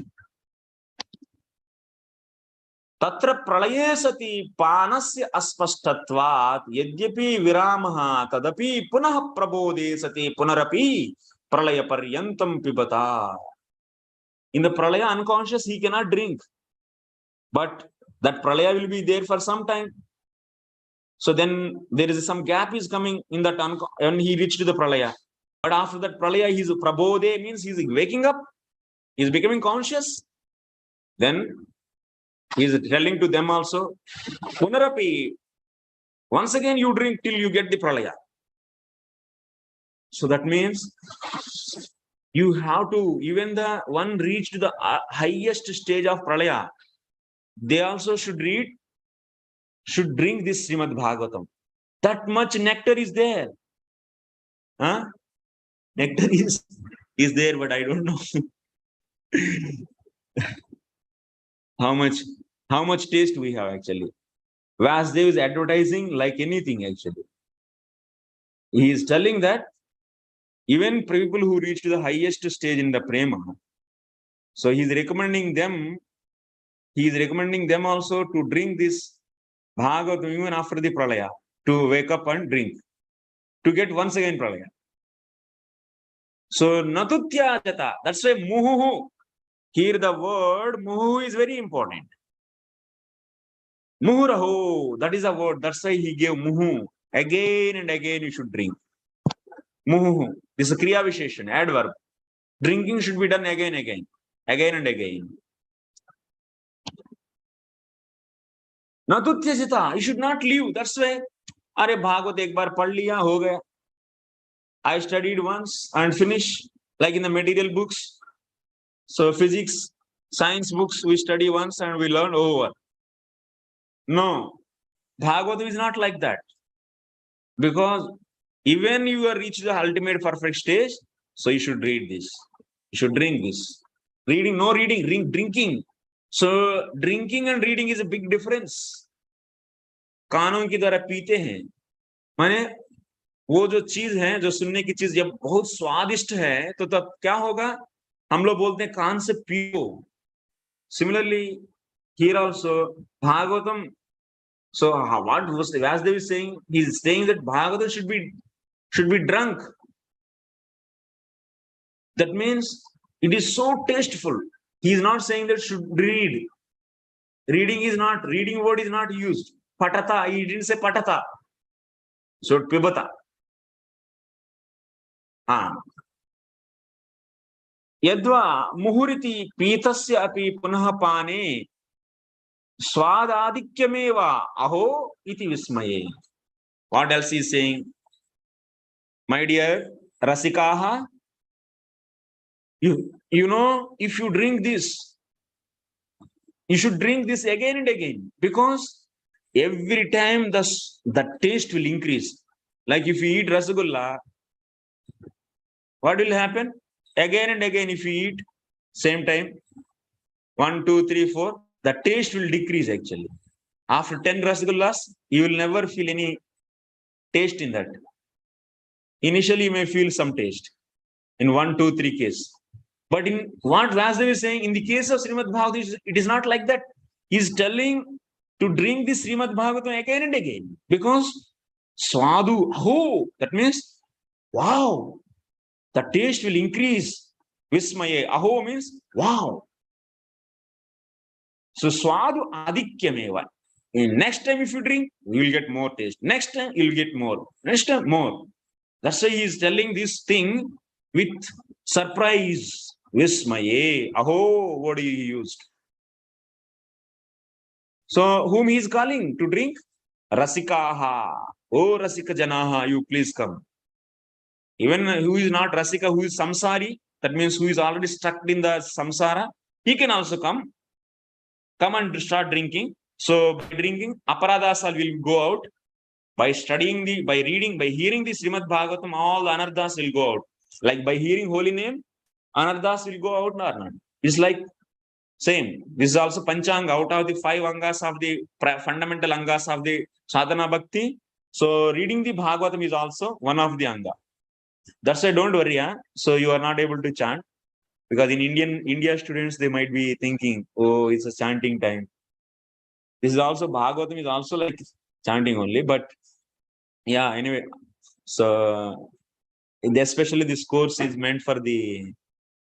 Tatra pralaye sati panasya aspashtatvat yadyapi viramaha tadapi punah prabodhe sati punarapi pralaya paryantam pibata. In the pralaya unconscious, he cannot drink. But that pralaya will be there for some time. So then there is some gap is coming in that when he reached the pralaya. But after that pralaya, his prabodhe means he is waking up. He is becoming conscious. Then he is telling to them also, punarapi, once again you drink till you get the pralaya. So that means you have to, even the one reached the highest stage of pralaya, they also should drink this Srimad Bhagavatam. That much nectar is there. Huh? Nectar is there, but I don't know how much taste we have actually. Vasudev is advertising like anything actually. He is telling that even people who reach to the highest stage in the prema, so he is recommending them also to drink this Bhagavatam even after the pralaya, to wake up and drink, to get once again pralaya. So natutyajata, that's why muhu. Here the word muhu is very important. Muhuraho, that is a word. That's why he gave muhu. Again and again you should drink. Muhu. This is a kriya visheshan, adverb. Drinking should be done again and again. Natutyajata, you should not leave. That's why, Are Bhagavat ek bar pad liya, ho gaya. I studied once and finished, like in the material books. So physics, science books, we study once and we learn over. No, Bhagavatam is not like that. Because even you are reached the ultimate perfect stage, so you should read this. You should drink this. Reading, no reading, drinking. So drinking and reading is a big difference. कानों की तरह पीते हैं, माने वो जो चीज है, जो सुनने की चीज जब बहुत स्वादिष्ट है, तो तब क्या होगा? हम लोग बोलते हैं कान से पियो. Similarly, here also Bhagavatam. So what was Vasudev is saying? He is saying that Bhagavatam should be drunk. That means it is so tasteful. He is not saying that should read. Reading word is not used. Patata, he didn't say patata. So pibata. Yadva muhuriti pitasya api punah pane swadadikyameva aho iti vismaye. What else he is saying? My dear Rasikaha, you know, if you drink this, you should drink this again and again, because every time the taste will increase. Like if you eat Rasagulla, what will happen? Again and again, if you eat, same time, 1, 2, 3, 4, the taste will decrease actually. After 10 Rasagullas, you will never feel any taste in that. Initially, you may feel some taste in 1, 2, 3 case. But in what Vasudev is saying, in the case of Srimad Bhagavatam, it is not like that. He is telling to drink this Srimad Bhagavatam again and again. Because Swadu, oh, that means, wow, the taste will increase. Vismaye, aho means, wow. So Swadu adikyameva. Next time if you drink, you will get more taste. Next time you will get more. Next time more. That's why he is telling this thing with surprise. Vismaye. Aho, what he used. So whom he is calling to drink? Rasikaha. Oh Rasika Janaha, you please come. Even who is not Rasika, who is Samsari, that means who is already stuck in the Samsara, he can also come. Come and start drinking. So by drinking, aparadasal will go out. By studying by reading, by hearing the Srimad Bhagavatam, all the anarthas will go out. Like by hearing holy name, anarthas will go out or not. It's like same. This is also Panchanga, out of the 5 angas of the fundamental angas of the sadhana bhakti. So reading the Bhagavatam is also one of the anga. That's why don't worry. So you are not able to chant. Because in India students, they might be thinking, oh, it's a chanting time. This is also Bhagavatam is also like chanting only, but yeah, anyway. So especially this course is meant for the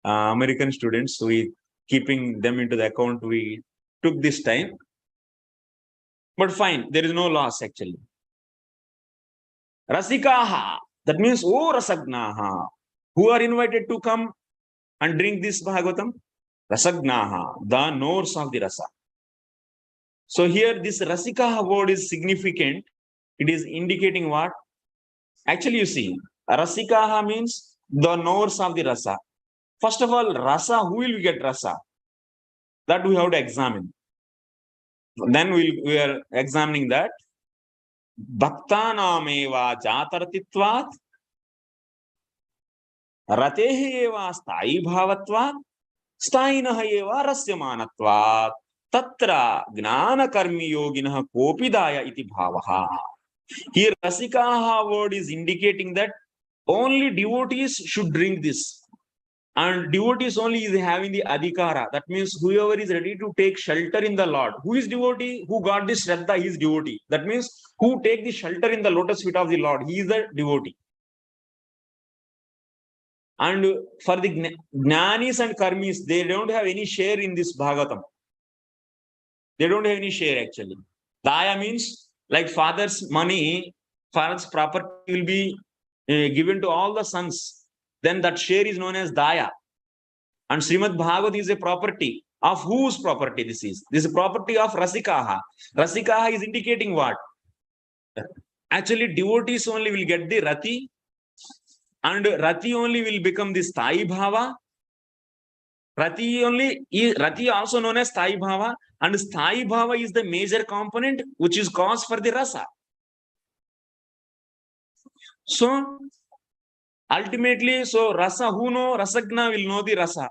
American students. So we keeping them into the account. We took this time, but fine. There is no loss actually. Rasikaha. That means oh Rasagnaha. Who are invited to come and drink this Bhagavatam? Rasagnaha, the knowers of the rasa. So here this Rasikaha word is significant. It is indicating what? Actually, you see, Rasikaha means the knowers of the rasa. First of all, rasa, who will get rasa? That we have to examine. Then we are examining that. Bhaktanameva jatartitvat ratehe eva sthai bhavatvat sthainah eva rasyamanatvat tatra gnana karmi yoginah kopidaya iti bhavaha. Here Rasikaha word is indicating that only devotees should drink this. And devotees only is having the adhikara. That means whoever is ready to take shelter in the Lord. Who is devotee? Who got this Shraddha, he is devotee. That means who take the shelter in the lotus feet of the Lord, he is the devotee. And for the Jnanis and Karmis, they don't have any share in this Bhagavatam. They don't have any share actually. Daya means like father's money, father's property will be given to all the sons. Then that share is known as Daya. And Srimad Bhagavatam is a property. Of whose property this is? This is a property of Rasikaha. Rasikaha is indicating what? Actually, devotees only will get the Rati. And Rati only will become the Sthai Bhava. Rati also known as Sthai Bhava. And Sthai Bhava is the major component which is cause for the Rasa. So, ultimately, so Rasa, who know? Rasagna will know the Rasa.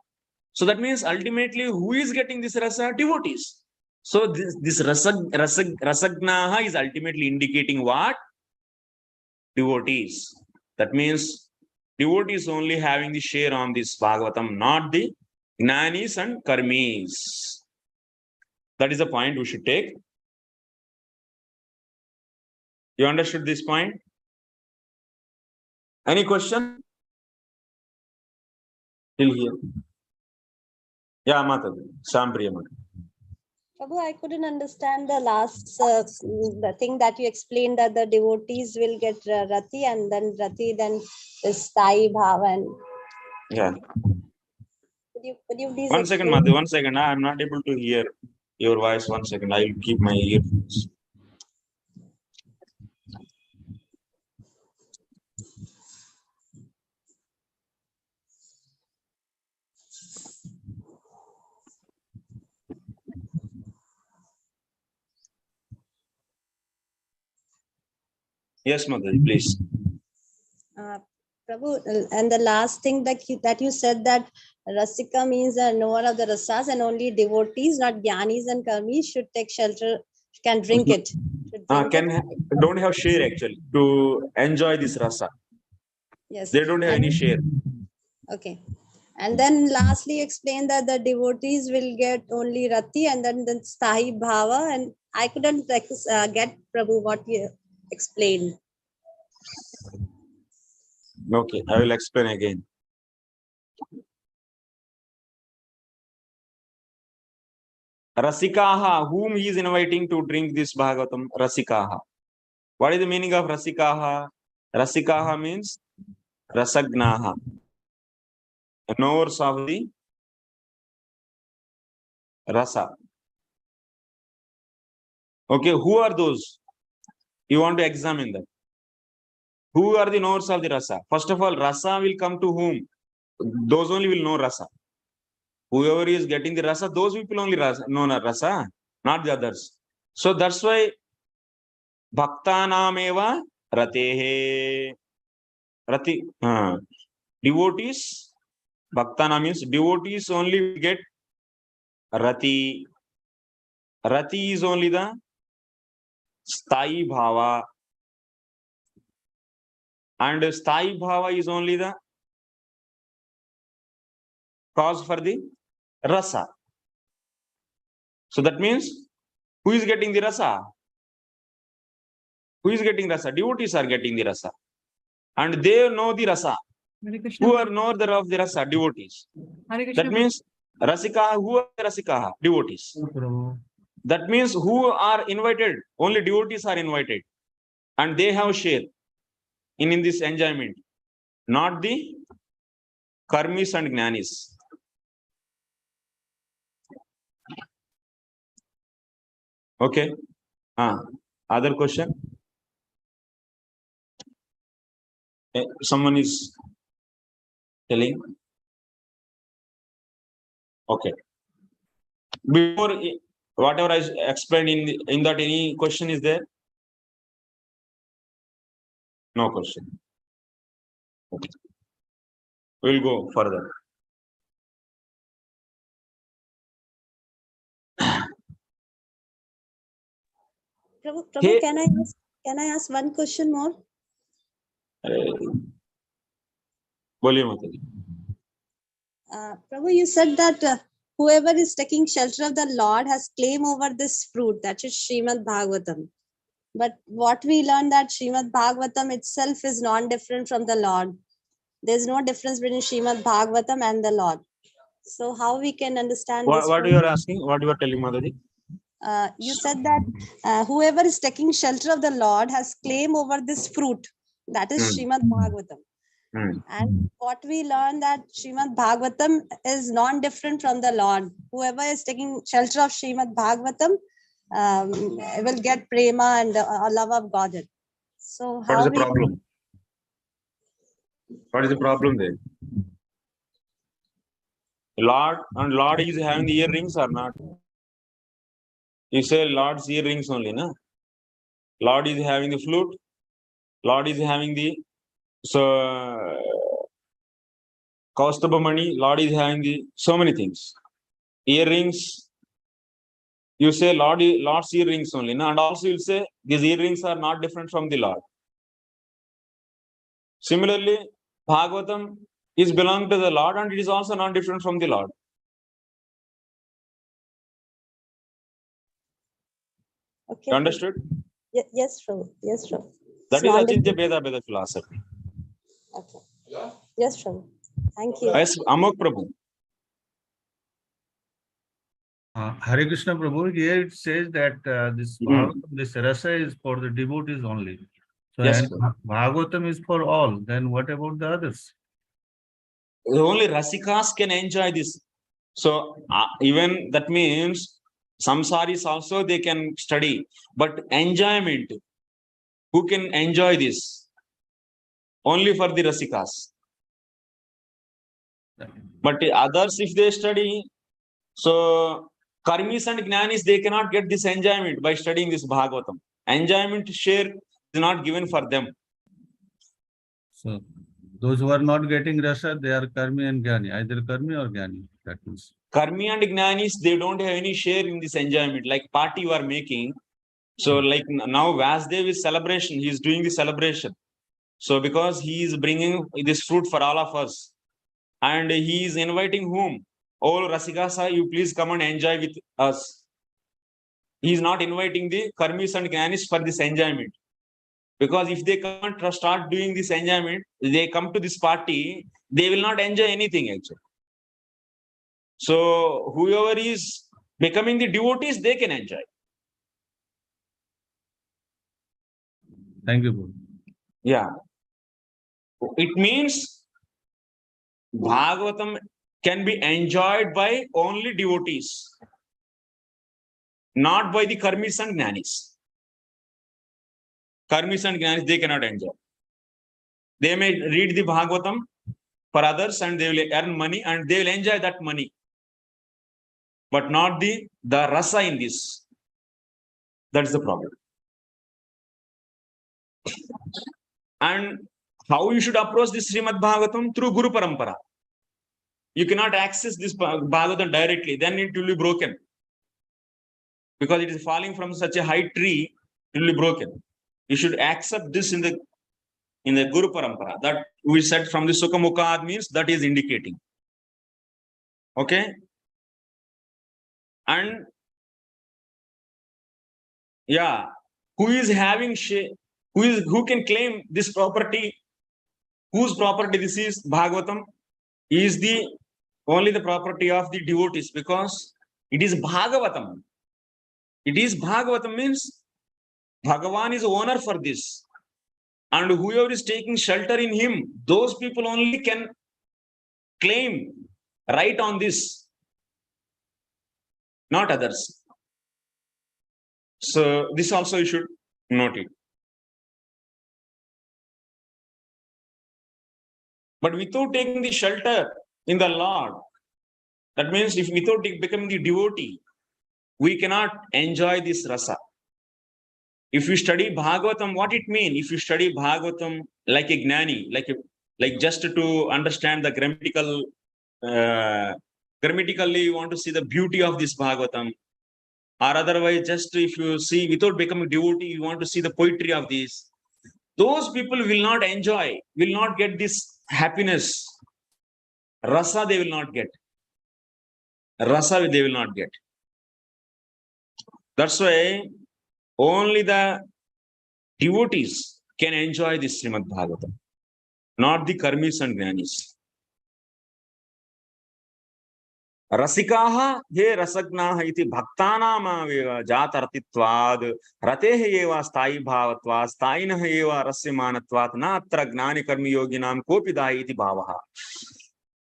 So that means ultimately who is getting this Rasa? Devotees. So this Rasagnaha is ultimately indicating what? Devotees. That means devotees only having the share on this Bhagavatam, not the Jnanis and Karmis. That is the point we should take. You understood this point? Any question? Till here. Yeah, Mata. Sampriya Mata. Prabhu, I couldn't understand the last the thing that you explained, that the devotees will get Rati and then Rati, then is Sai Bhava. And Yeah. could you please One second, explain? Mata. 1 second. I am not able to hear your voice. 1 second. I will keep my earphones. Yes, Mataji, please. Prabhu, and the last thing that you said, that Rasika means a knower of the rasas, and only devotees, not jnanis and karmis, should take shelter, can drink it. Should drink it. Don't have share actually to enjoy this rasa. Yes. They don't have any share. Okay. And then lastly, explain that the devotees will get only rati and then the sthayi bhava. And I couldn't get, Prabhu, what you explained. Okay, I will explain again. Rasikaha, whom he is inviting to drink this Bhagavatam? Rasikaha. What is the meaning of Rasikaha? Rasikaha means Rasagnaha, knowers of the Rasa. Okay, who are those? You want to examine them. Who are the knowers of the Rasa? First of all, Rasa will come to whom? Those only will know Rasa. Whoever is getting the Rasa, those people only know Rasa, not the others. So that's why Bhaktanameva Ratehe. Rati. Devotees, Bhaktana means devotees only get Rati. Rati is only the Sthayi Bhava. And Sthayi Bhava is only the cause for the Rasa. So that means, who is getting the Rasa? Who is getting Rasa? Devotees are getting the Rasa. And they know the Rasa. Who are knower of the Rasa? Devotees. That means, Rasika, who are the Rasika? Devotees. That means, who are invited? Only devotees are invited. And they have share in this enjoyment. Not the karmis and jnanis. Okay. Other question? Someone is telling. Okay. Before whatever I explained in that, any question is there? No question. Okay. We'll go further. Prabhu, can I ask one question more? Prabhu, you said that whoever is taking shelter of the Lord has claim over this fruit, that is Srimad Bhagavatam. But what we learned that Srimad Bhagavatam itself is non-different from the Lord. There's no difference between Srimad Bhagavatam and the Lord. So how we can understand this? What you are asking? What you are telling, Madhuri? You said that whoever is taking shelter of the Lord has claim over this fruit, that is Srimad Bhagavatam. And what we learned that Srimad Bhagavatam is non-different from the Lord. Whoever is taking shelter of Srimad Bhagavatam will get prema and a love of God. So what is the problem? What is the problem there? Lord is having the earrings or not? You say Lord's earrings only, na? Lord is having the flute. Lord is having the Kaustubha money. Lord is having the so many things. Earrings. You say Lord's earrings only, na? And also you say these earrings are not different from the Lord. Similarly, Bhagavatam is belong to the Lord and it is also not different from the Lord. Okay. You understood? Yes, true. Yes, true. That is Achintya Bheda philosophy. Okay. Yes, true. Thank you. Yes, Amok Prabhu. Hare Krishna Prabhu, here it says that this rasa is for the devotees only. So Yes, and Bhagavatam is for all. Then what about the others? Only Rasikas can enjoy this. So even that means samsaris also they can study. But enjoyment, who can enjoy this? Only for the Rasikas. But others, if they study, so karmis and jnanis, they cannot get this enjoyment by studying this Bhagavatam. Enjoyment share is not given for them. So those who are not getting rasa, they are karmi and jnani, either karmi or jnani. That means Karmi and jnanis, they don't have any share in this enjoyment. Like party you are making. So like now Vasudev is celebration. He is doing the celebration. So because he is bringing this fruit for all of us. And he is inviting whom? Oh, Rasikasa, you please come and enjoy with us. He is not inviting the karmis and jnanis for this enjoyment. Because if they can't start doing this enjoyment, they come to this party, they will not enjoy anything actually. So whoever is becoming the devotees, they can enjoy. thank you, Guru. Yeah. It means Bhagavatam can be enjoyed by only devotees, not by the karmis and jnanis. Karmis and jnanis, they cannot enjoy. They may read the Bhagavatam for others and they will earn money and they will enjoy that money. But not the rasa in this. That's the problem. And how you should approach this Srimad Bhagavatam? Through Guru Parampara. You cannot access this Bhagavatam directly, then it will be broken. Because it is falling from such a high tree, it will be broken. You should accept this in the Guru Parampara. That we said from the Sukha Mukhad means that is indicating. Okay? And yeah, who is having who can claim this property? Whose property this is? Bhagavatam is only the property of the devotees because it is Bhagavatam. It is Bhagavatam means Bhagavan is owner for this. And whoever is taking shelter in him, those people only can claim right on this, not others. So this also you should note it. But without taking the shelter in the Lord, that means if without becoming the devotee, we cannot enjoy this rasa. If you study Bhagavatam, what it means? If you study Bhagavatam like a gnani, like just to understand the grammatically you want to see the beauty of this Bhagavatam, or otherwise just if you see without becoming devotee, you want to see the poetry of this. Those people will not enjoy, will not get this happiness. Rasa they will not get. Rasa they will not get. That's why only the devotees can enjoy this Srimad Bhagavatam, not the karmis and jnanis. Rasikaha he rasagnaha iti bhaktanam jatartitvad ratehe eva sthai bhavatvad sthayinah eva rasyamanatvad na atra gnani karmi yoginam kopi dahi iti bhavaha.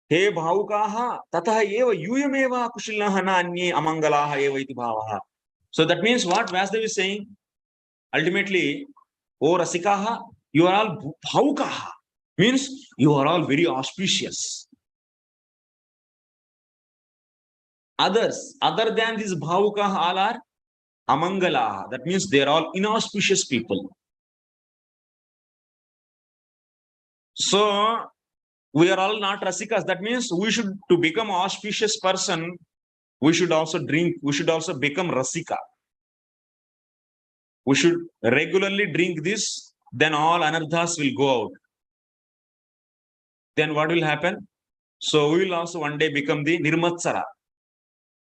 He bhavukaha tatah eva yuyam eva kushilnaha na anye amangalaha eva iti bhavaha. So that means what Vasudev is saying? Ultimately, O Rasikaha, you are all bhavukaha. Means you are all very auspicious. Others, other than these bhavukaha, all are amangalaha. That means they are all inauspicious people. So, we are all not Rasikas. That means we should, to become an auspicious person, we should also drink, we should also become Rasika. We should regularly drink this, then all anarthas will go out. Then what will happen? So we will also one day become the Nirmatsara.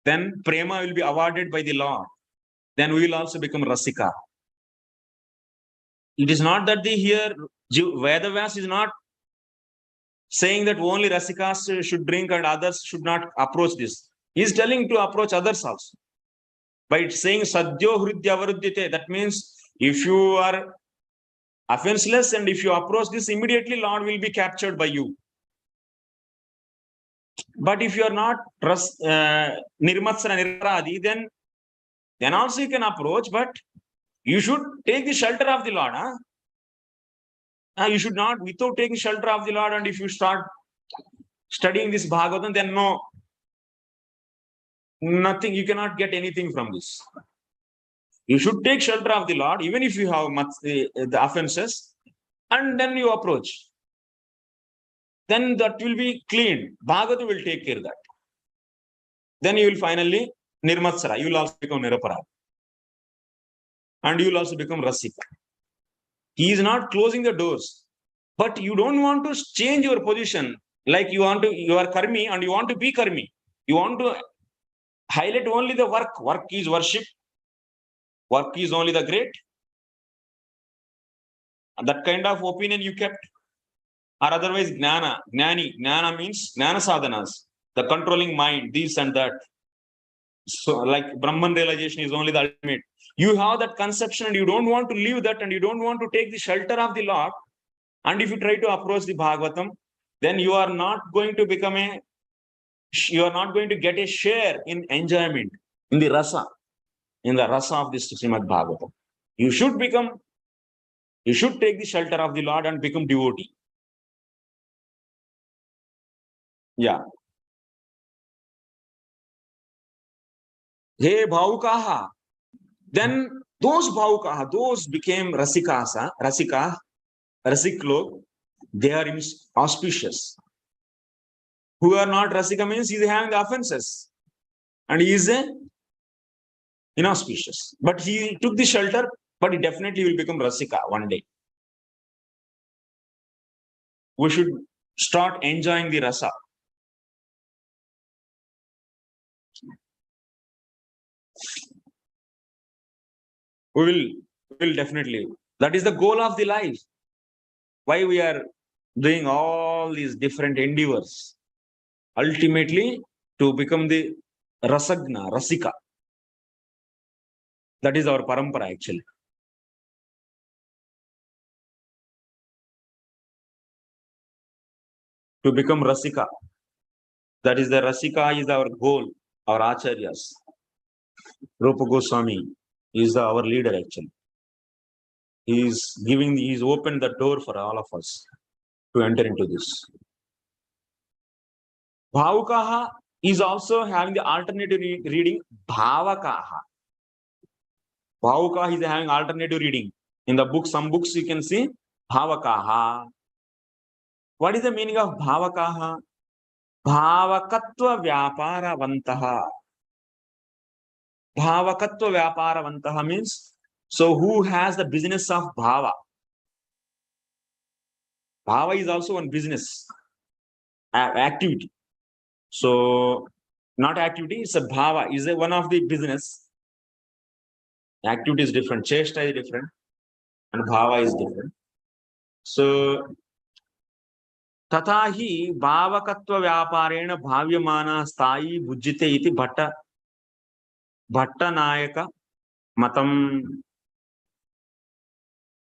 Then Prema will be awarded by the Lord. Then we will also become Rasika. It is not that Vedavyas is not saying that only Rasikas should drink and others should not approach this. He is telling to approach others also. By saying Sadhyo Hridya Varudyate, that means if you are offenseless and if you approach this, immediately Lord will be captured by you. But if you are not Nirmatsara Nirradi, then also you can approach, but you should take the shelter of the Lord. You should not, without taking shelter of the Lord, and if you start studying this Bhagavatam, then nothing, you cannot get anything from this. You should take shelter of the Lord, even if you have much the offenses, and then you approach. Then that will be cleaned. Bhagavata will take care of that. Then you will finally nirmatsara. You will also become nirapara. And you will also become rasika. He is not closing the doors. But you don't want to change your position. Like you are karmi and you want to be karmi. You want to highlight only the work. Work is worship. Work is only the great. And that kind of opinion you kept. Or otherwise, gnana. Gnana means gnana sadhanas. The controlling mind, this and that. So like Brahman realization is only the ultimate. You have that conception and you don't want to leave that and you don't want to take the shelter of the Lord. And if you try to approach the Bhagavatam, then you are not going to get a share in enjoyment, in the rasa of this Srimad Bhagavatam. You should take the shelter of the Lord and become devotee. Yeah. Hey Bhaukaha. Then those Bhaukaha, those became Rasikasa, Rasik log, they are auspicious. Who are not Rasika means he is having the offenses. And he is inauspicious. But he took the shelter, but he definitely will become Rasika one day. We should start enjoying the Rasa. We will definitely. That is the goal of the life. Why we are doing all these different endeavors. Ultimately, to become the Rasagna, Rasika. That is our parampara actually. To become Rasika. That is the Rasika is our goal, our Acharyas. Rupa Goswami is our leader actually. He's opened the door for all of us to enter into this. Bhaukaha is also having the alternative reading Bhavakaha. Bhaukaha is having alternative reading. In the book, some books you can see Bhavakaha. What is the meaning of Bhavakaha? Bhavakatva Vyaparavantaha. Bhavakatva Vyaparavantaha means, so who has the business of Bhava? Bhava is also one business, activity. So, not activity, it's a Bhava, is one of the business. Activity is different, Cheshta is different, and Bhava is different. So, Tatahi Bhavakatva Vyaparena Bhavyamana Sthai Bhujjite iti Bhattanayaka Matam.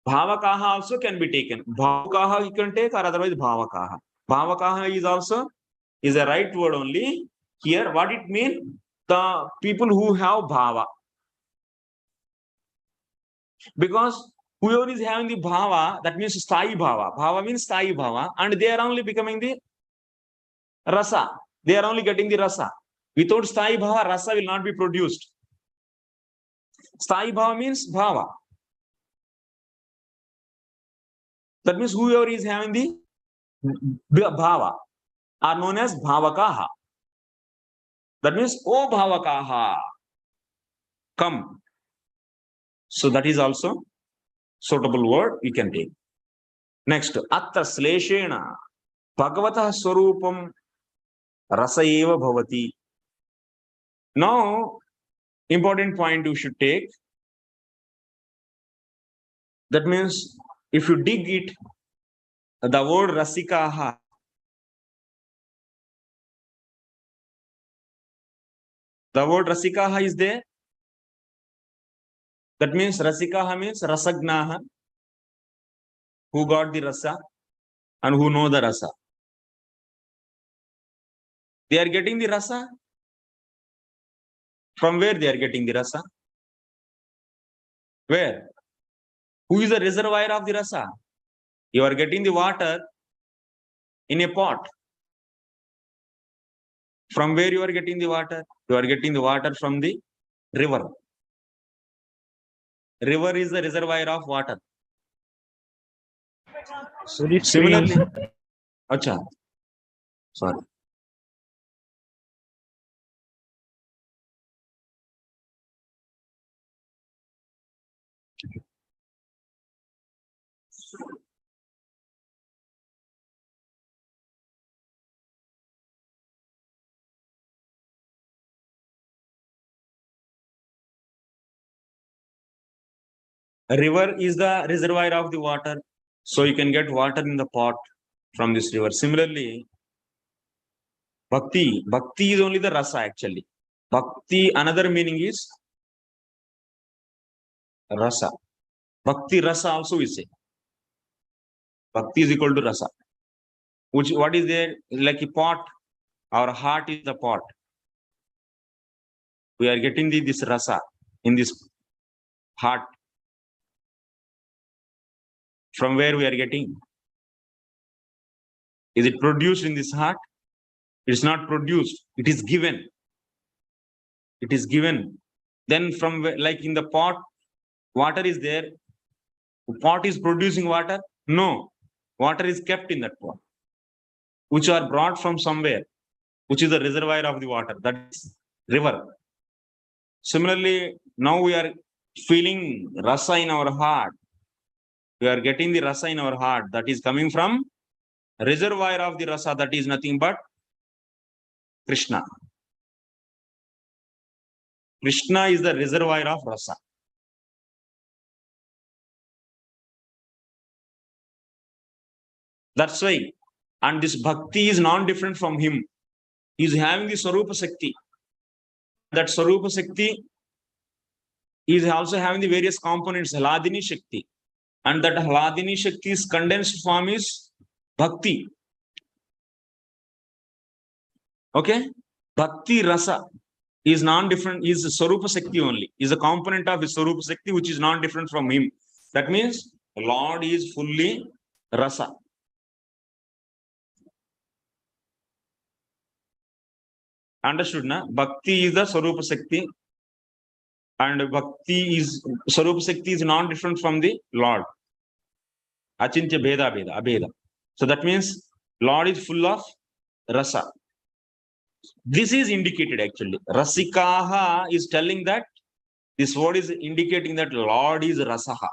Bhavakaha also can be taken. Bhavakaha you can take, or otherwise Bhavakaha. Bhavakaha is a right word only. Here, what it means? The people who have Bhava. Because whoever is having the Bhava, that means Sthai Bhava. Bhava means Sthai Bhava. And they are only becoming the Rasa. They are only getting the Rasa. Without Sthai Bhava, Rasa will not be produced. Sthai Bhava means Bhava. That means whoever is having the Bhava are known as Bhavakaha. That means, oh Bhavakaha, come. So that is also suitable word we can take. Next, Atta Sleshena Bhagavata Swarupam Rasaeva Bhavati. Now, important point you should take. That means, if you dig it, the word Rasikaha, the word Rasikaha is there. That means Rasikaha means Rasagnaha, who got the Rasa and who know the Rasa. They are getting the Rasa. From where they are getting the Rasa? Where? Who is the reservoir of the Rasa? You are getting the water in a pot. From where you are getting the water? You are getting the water from the river. river is the reservoir of water. Similarly, Similarly, acha, sorry. A river is the reservoir of the water, so you can get water in the pot from this river. Similarly, bhakti is only the rasa actually. Bhakti, another meaning is rasa. Bhakti rasa also we say. Bhakti is equal to rasa. What is there? Like a pot, our heart is the pot. We are getting this rasa in this heart. From where we are getting? Is it produced in this heart? It is not produced. It is given. It is given. Then from where, like in the pot, water is there. The pot is producing water? No. Water is kept in that pot, which are brought from somewhere, which is the reservoir of the water. That is river. Similarly, now we are feeling rasa in our heart. We are getting the rasa in our heart. That is coming from reservoir of the rasa. That is nothing but Krishna. Krishna is the reservoir of rasa. That's why. And this bhakti is non-different from him. He is having the Sarupa Shakti. That Sarupa Shakti is also having the various components, Hladini Shakti. And that Hladini Shakti's condensed form is bhakti. Okay? Bhakti rasa is non-different, is Sarupa Shakti only, is a component of his Sarupa Shakti which is non-different from him. That means Lord is fully rasa. Understood, na? Bhakti is the Sarupa Shakti, and Bhakti is Sarupa Shakti is non-different from the Lord. Achintya Bheda Bheda Abheda. So that means Lord is full of rasa. This is indicated actually. Rasikaha is telling that this word is indicating that Lord is rasaha.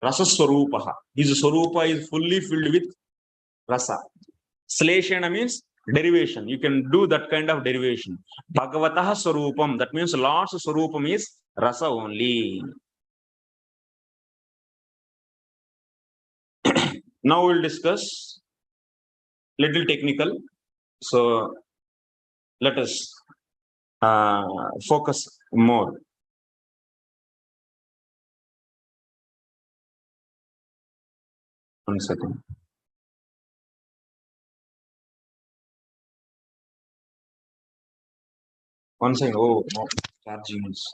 Rasa Swarupaha. His Swarupa is fully filled with rasa. Sleshana means derivation. You can do that kind of derivation. Bhagavataha Swarupam. That means Lord's Swarupam is rasa only. Now we'll discuss little technical. So let us focus more. One second. One second. Oh, no. Charging is.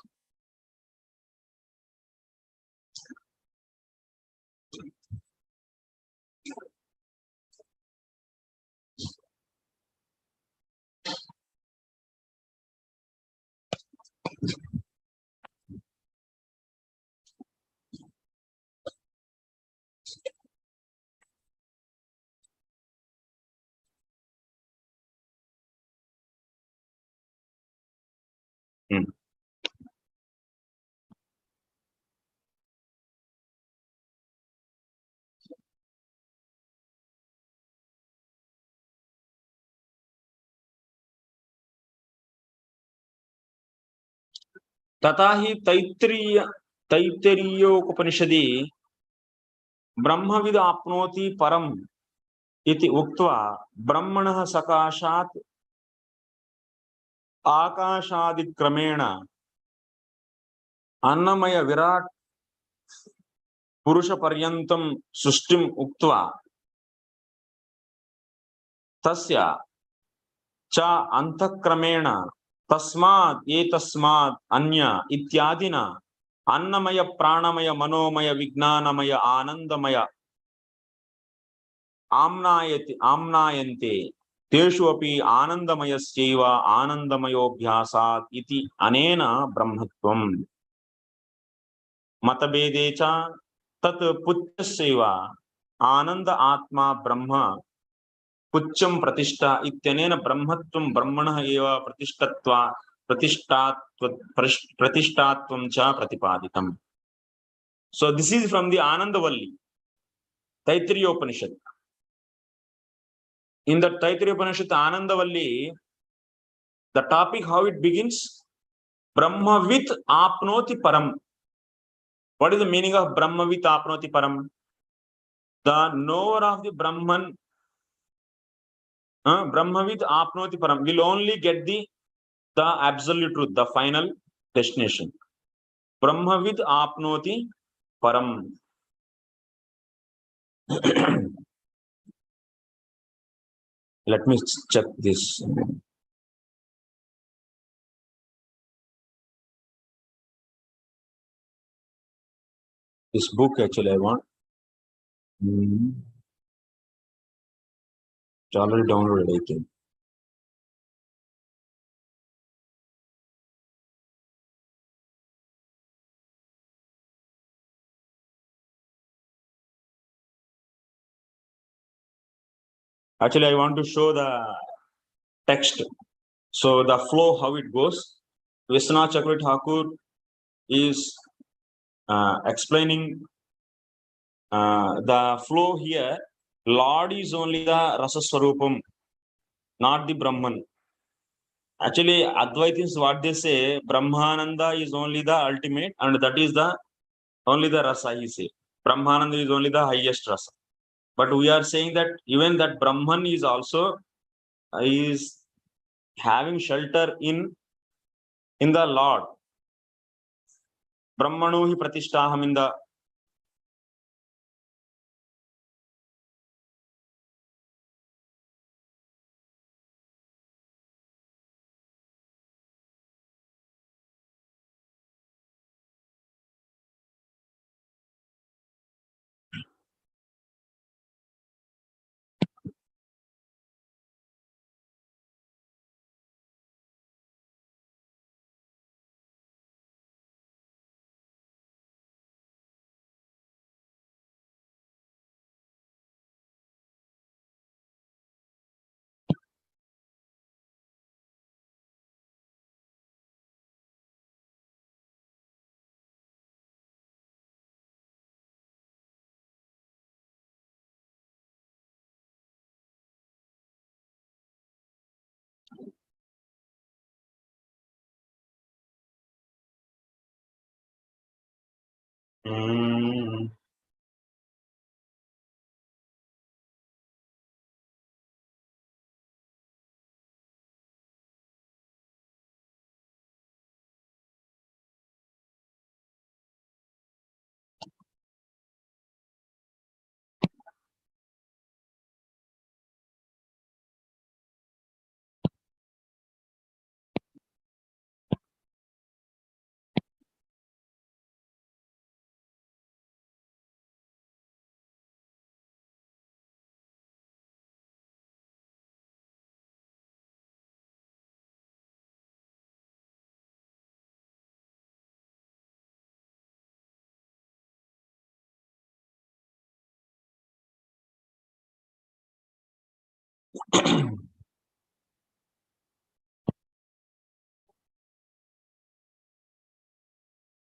तथाहि तैत्तिरीयोपनिषदि ब्रह्मविद आप्नोति परम इति उक्त्वा ब्रह्मणः सकाशात् आकाशादिक्रमेण अन्नमय विराट पुरुष पर्यन्तं सृष्टिम् उक्त्वा तस्य च अंतःक्रमेण तस्मात् एतस्मात् अन्य इत्यादिना अन्नमय प्राणमय मनोमय विज्ञानमय आनंदमय आम्नायन्ते तेषु अपि आनंदमयस्यैव आनंदमयोऽभ्यासात् इति अनेन ब्रह्मत्वम्. Matabedecha tat putyaseva Ananda Atma Brahma Pucham Pratishtha Ityanena Brahmatvam Brahmana eva Pratishtatva Pratishtatvam cha Pratipaditam. So this is from the Anandavalli, Taittiriya Upanishad. In the Taittiriya Upanishad Anandavalli, the topic how it begins, Brahmavit apnoti param. What is the meaning of Brahmavit apnoti param? The knower of the Brahman, Brahmavit apnoti param, will only get the absolute truth, the final destination. Brahmavit apnoti param. Let me check this. This book actually I want. It's already downloaded, I think. Actually, I want to show the text. So the flow, how it goes. Viśwanātha Chakravartī Thakur is explaining the flow here. Lord is only the Rasa Swarupam, not the Brahman. Actually, Advaitins, what they say, Brahmananda is only the ultimate, and that is the only the Rasa, he say. Brahmananda is only the highest Rasa. But we are saying that even that Brahman is also is having shelter in the Lord. Brahmano hi pratishtaham in the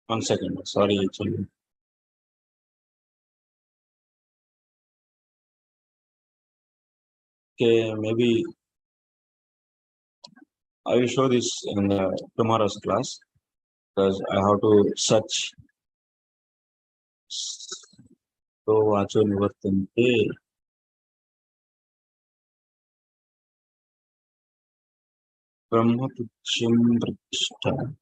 one second. Sorry, actually. Okay, maybe I will show this in tomorrow's class because I have to search. So, Vacho Nivartante. Brahma Puchim Pratishtha.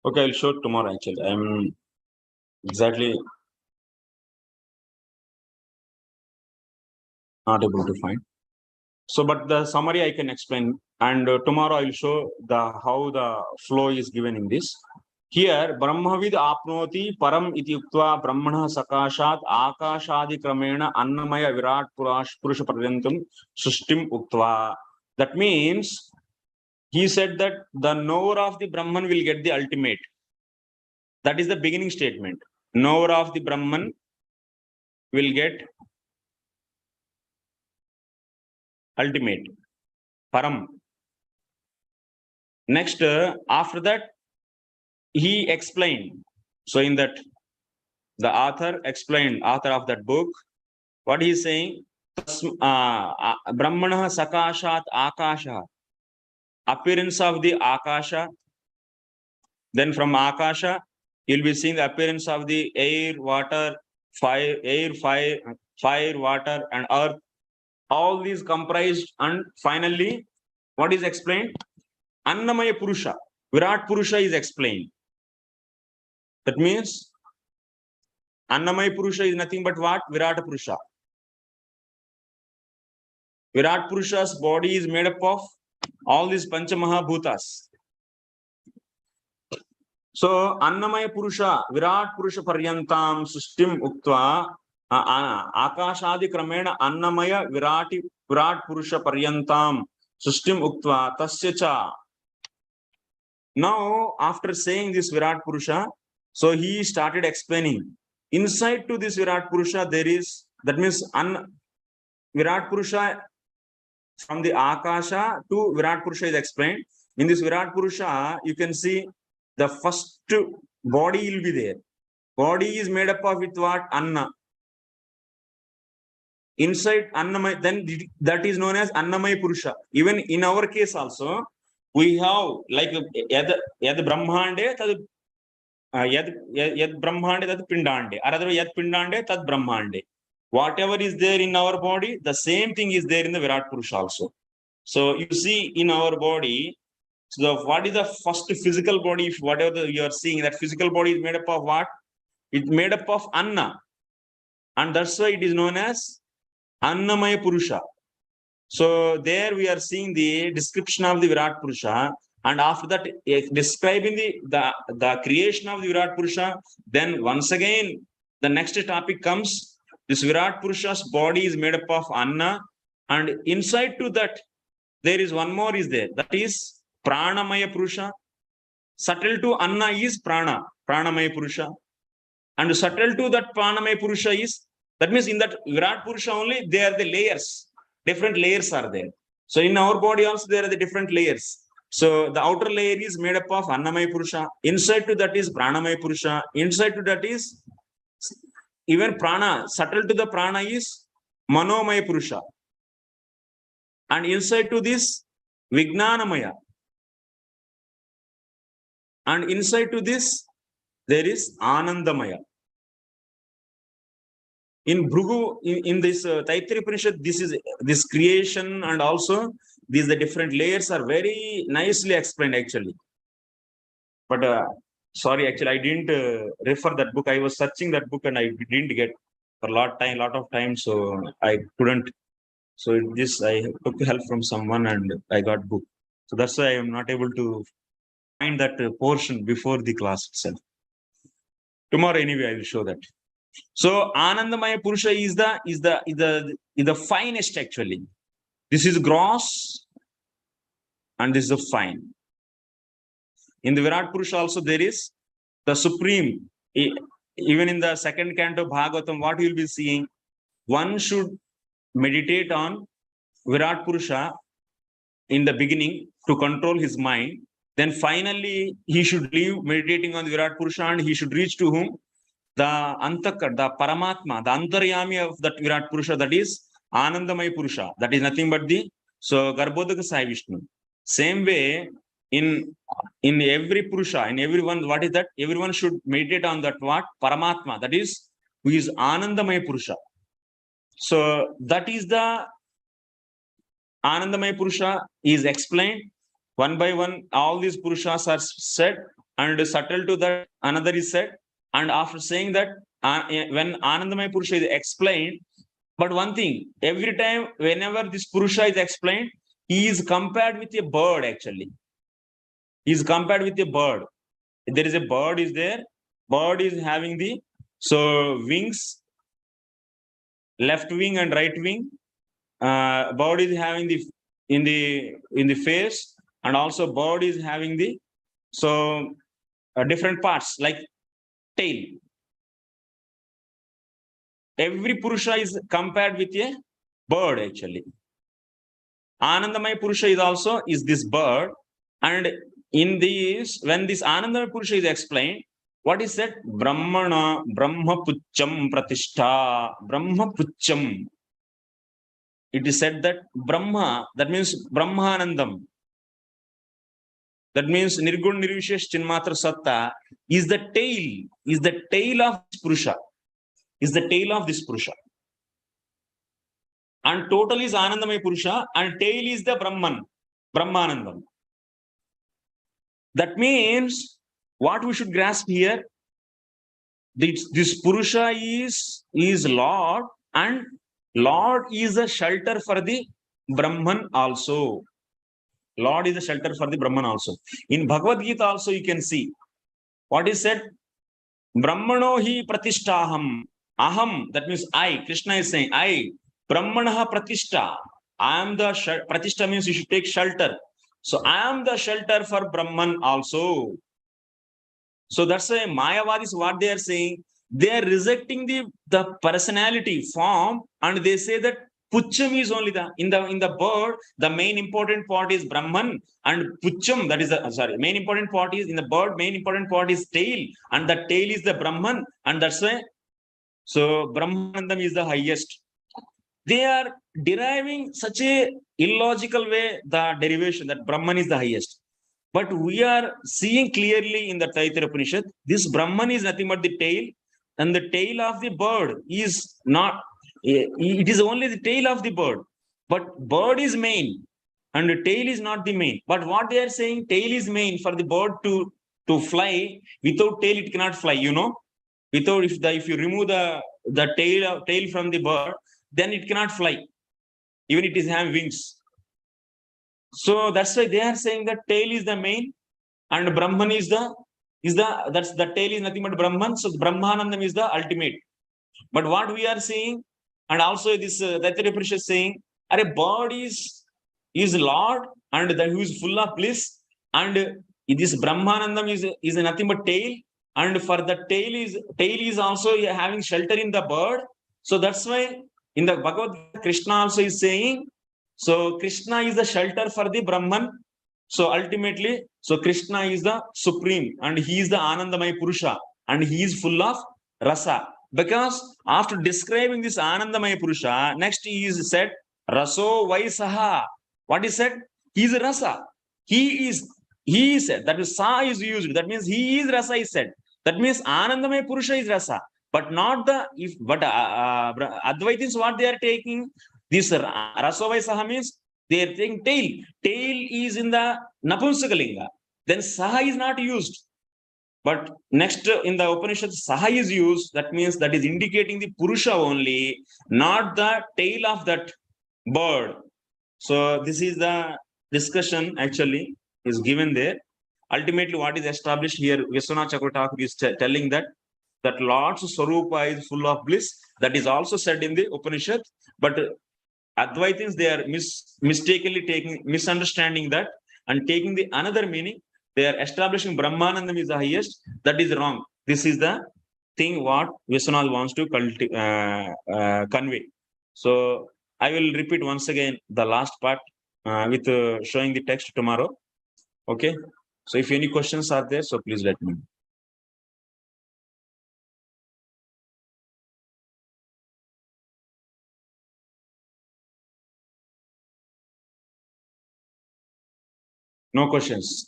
Okay, I'll show it tomorrow actually. I'm exactly not able to find. So, but the summary I can explain, and tomorrow I will show how the flow is given in this. Here, Brahmavid apnoti param iti uktva brahmana sakashat akashadi kramena annamaya virat purusha paryantam sushtim uktva. That means he said that the knower of the Brahman will get the ultimate. That is the beginning statement. Knower of the Brahman will get ultimate, param. Next, after that, he explained. So in that, the author explained, author of that book, what he is saying, Brahmana sakashat akasha, appearance of the akasha. Then from akasha, you'll be seeing the appearance of the air, water, fire, water, and earth. All these comprised, and finally, what is explained? Annamaya Purusha, Virat Purusha is explained. That means Annamaya Purusha is nothing but what? Virat Purusha. Virat Purusha's body is made up of all these Panchamahabhutas. So Annamaya Purusha, Virat Purusha Paryantam Sushtim Uktva Akashadi Kramena Annamaya Virat Purusha Paryantam Sushtim Uktva Tasyacha. Now, after saying this Virat Purusha, so he started explaining. Inside to this Virat Purusha, there is, that means Virat Purusha from the Akasha to Virat Purusha is explained. In this Virat Purusha, you can see the first body will be there. Body is made up of with what? Anna. Inside Annamaya, then that is known as Annamaya Purusha. Even in our case also, we have like Yad Brahmande, Yad Brahmande, Tad Pindande, or otherwise Yad Pindande, Tad Brahmande. Whatever is there in our body, the same thing is there in the Virat Purusha also. So you see in our body, so what is the first physical body? If whatever you are seeing, that physical body is made up of what? It's made up of Anna. And that's why it is known as Annamaya Purusha. So there we are seeing the description of the Virat Purusha, and after that describing the creation of the Virat Purusha. Then once again the next topic comes. This Virat Purusha's body is made up of Anna, and inside to that there is one more is there, that is Pranamaya Purusha. Subtle to Anna is Prana, Pranamaya Purusha, and subtle to that Pranamaya Purusha is, that means in that Virat Purusha only they are the layers. Different layers are there. So in our body also there are the different layers. So the outer layer is made up of Annamaya Purusha. Inside to that is Pranamaya Purusha. Inside to that is even Prana. Subtle to the Prana is Manomaya Purusha. And inside to this Vijnanamaya. And inside to this there is Anandamaya. In Bhrugu, in this Taittiriya Upanishad, this creation and also the different layers are very nicely explained actually. But sorry, actually I didn't refer that book. I was searching that book and I didn't get for a lot of time, so I couldn't. So this I took help from someone and I got book. So that's why I am not able to find that portion before the class itself. Tomorrow anyway I will show that. So Anandamaya Purusha is the finest actually. This is gross and this is the fine. In the Virat Purusha also there is the supreme. Even in the second canto Bhagavatam, what you will be seeing, one should meditate on Virat Purusha in the beginning to control his mind. Then finally he should leave meditating on the Virat Purusha and he should reach to whom? The Antakar, the Paramatma, the Antaryami of that Virat Purusha, that is Anandamaya Purusha. That is nothing but the Garbhodaka Sai Vishnu. Same way, in every Purusha, in everyone, what is that? Everyone should meditate on that what? Paramatma, that is, who is Anandamaya Purusha. So that is the Anandamaya Purusha is explained one by one. All these Purushas are said, and subtle to that another is said. And after saying that, when Anandamaya Purusha is explained, But one thing, every time, whenever this Purusha is explained, he is compared with a bird actually. He is compared with a bird. There is a bird is there. Bird is having the wings, left wing and right wing. Bird is having the in the face, and also bird is having the different parts like tail. Every Purusha is compared with a bird actually. Anandamaya Purusha is also this bird, and in this, when this Anandamaya Purusha is explained, what is said? Brahmana, Brahma Pucham Pratishtha, Brahma Pucham. It is said that Brahma, that means Brahmanandam. That means Nirgun Nirvishesh Chinmatra Satta is the tail of this Purusha. Is the tail of this Purusha. And total is Anandamaya Purusha, and tail is the Brahmanandam. That means what we should grasp here, this Purusha is Lord, and Lord is a shelter for the Brahman also. Lord is a shelter for the Brahman also. In Bhagavad Gita also you can see what is said. Brahmano hi pratishtaham. Aham, that means I. Krishna is saying, I. Brahmanaha pratishtha. I am the pratishtha means you should take shelter. So I am the shelter for Brahman also. So that's why Mayavadis, what they are saying, they are rejecting the personality form, and they say that Pucham is only in the bird, the main important part is Brahman, and Pucham, that is the main important part is in the bird, main important part is tail, and the tail is the Brahman, and that's why Brahmanandam is the highest. They are deriving such a illogical way the derivation that Brahman is the highest. But we are seeing clearly in the Taittiriya Upanishad, this Brahman is nothing but the tail, and the tail of the bird is not, it is only the tail of the bird. But bird is main, and the tail is not the main. But what they are saying, tail is main for the bird to fly. Without tail, it cannot fly, Without, if you remove the tail from the bird, then it cannot fly, even it is having wings. So that's why they are saying that tail is the main, and Brahman is the tail is nothing but Brahman. So Brahmanandam is the ultimate. But what we are seeing, and also this Taittiriya Upanishad is saying, a bird is Lord, and who is full of bliss, and this Brahmanandam is nothing but tail, and for the tail is also having shelter in the bird. So that's why in the Bhagavad Gita, Krishna also is saying, so Krishna is the shelter for the Brahman. So ultimately, Krishna is the supreme, and he is the Anandamaya Purusha, and he is full of Rasa. Because after describing this Anandamaya Purusha, next he is said, Raso Vaisaha. What is said? He is Rasa. He is said. That is Sa is used. That means he is Rasa is said. That means Anandamaya Purusha is Rasa. But not Advaitins, what they are taking, this Rasavai Saha means they are taking tail. Tail is in the Napunsakalinga. Then Saha is not used. But next in the Upanishad, Saha is used. That means that is indicating the Purusha only, not the tail of that bird. So this is the discussion actually is given there. Ultimately, what is established here, Viśwanātha Cakravartī is telling that Lord's Swarupa is full of bliss. That is also said in the Upanishad. But Advaitins, they are mistakenly misunderstanding that and taking the another meaning. They are establishing Brahmanandam is the highest. That is wrong. This is the thing what Viśwanātha wants to convey. So I will repeat once again the last part with showing the text tomorrow. Okay. So if any questions are there, so please let me know. No questions.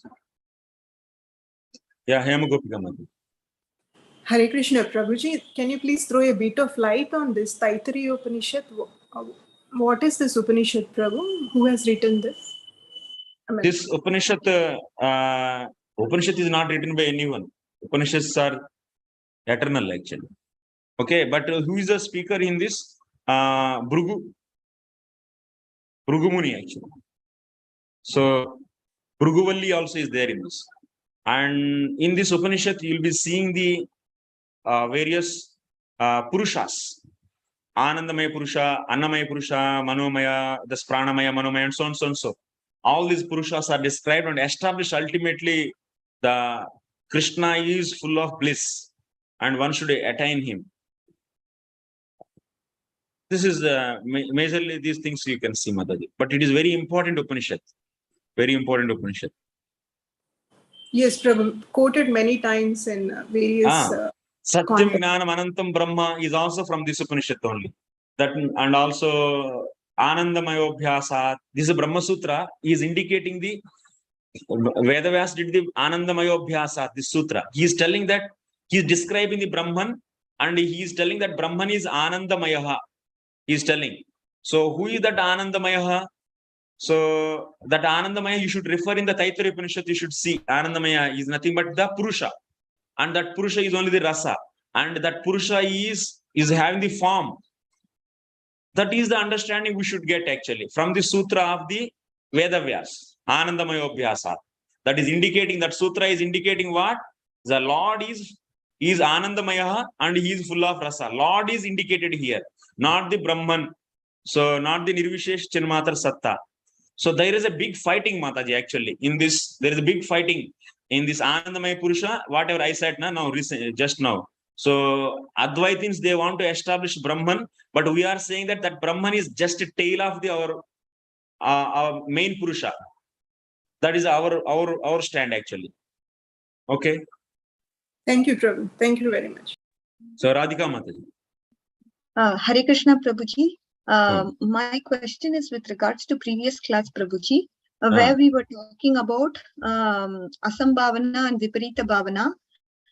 Yeah, Hema Gopika Madhu. Hare Krishna, Prabhuji, can you please throw a bit of light on this Taittiriya Upanishad? What is this Upanishad, Prabhu? Who has written this? This Upanishad is not written by anyone. Upanishads are eternal actually. Okay, but who is the speaker in this? Bhrigu Muni actually. So Bhrigu also is there in this. And in this Upanishad, you will be seeing the various Purushas. Anandamaya Purusha, Annamaya Purusha, Manomaya, the Pranamaya, Manomaya, and so on, so on, so. All these Purushas are described and established. Ultimately, the Krishna is full of bliss and one should attain him. This is majorly these things you can see, Mataji. But it is very important Upanishad. Very important Upanishad. Yes, Prabhu, quoted many times in various. Satyam Gnanam Anantam Brahma is also from this Upanishad only. That and also Anandamayobhyasat. This is Brahma Sutra is indicating the Vedavyas did the Anandamayobhyasat, this sutra. He is telling that he is describing the Brahman and he is telling that Brahman is Anandamayaha. He is telling. So who is that Anandamayaha? So that Anandamaya you should refer in the Taittiriya Upanishad, you should see Anandamaya is nothing but the Purusha. And that Purusha is only the Rasa. And that Purusha is having the form. That is the understanding we should get actually from the sutra of the Vedavyas. Anandamayobhyasat. That is indicating, that sutra is indicating what? The Lord is Anandamaya and he is full of Rasa. Lord is indicated here, not the Brahman. So not the Nirvishesh Chinmatar Satta. So there is a big fighting, Mataji, actually. In this, there is a big fighting in this Anandamaya Purusha, whatever I said now, just now. So Advaitins, they want to establish Brahman, but we are saying that Brahman is just a tail of our main Purusha. That is our stand actually. Okay. Thank you, Prabhu. Thank you very much. So Radhika Mataji. Hare Krishna Prabhuji. My question is with regards to previous class, Prabhuji, where we were talking about Asambhavana and Viparita Bhavana.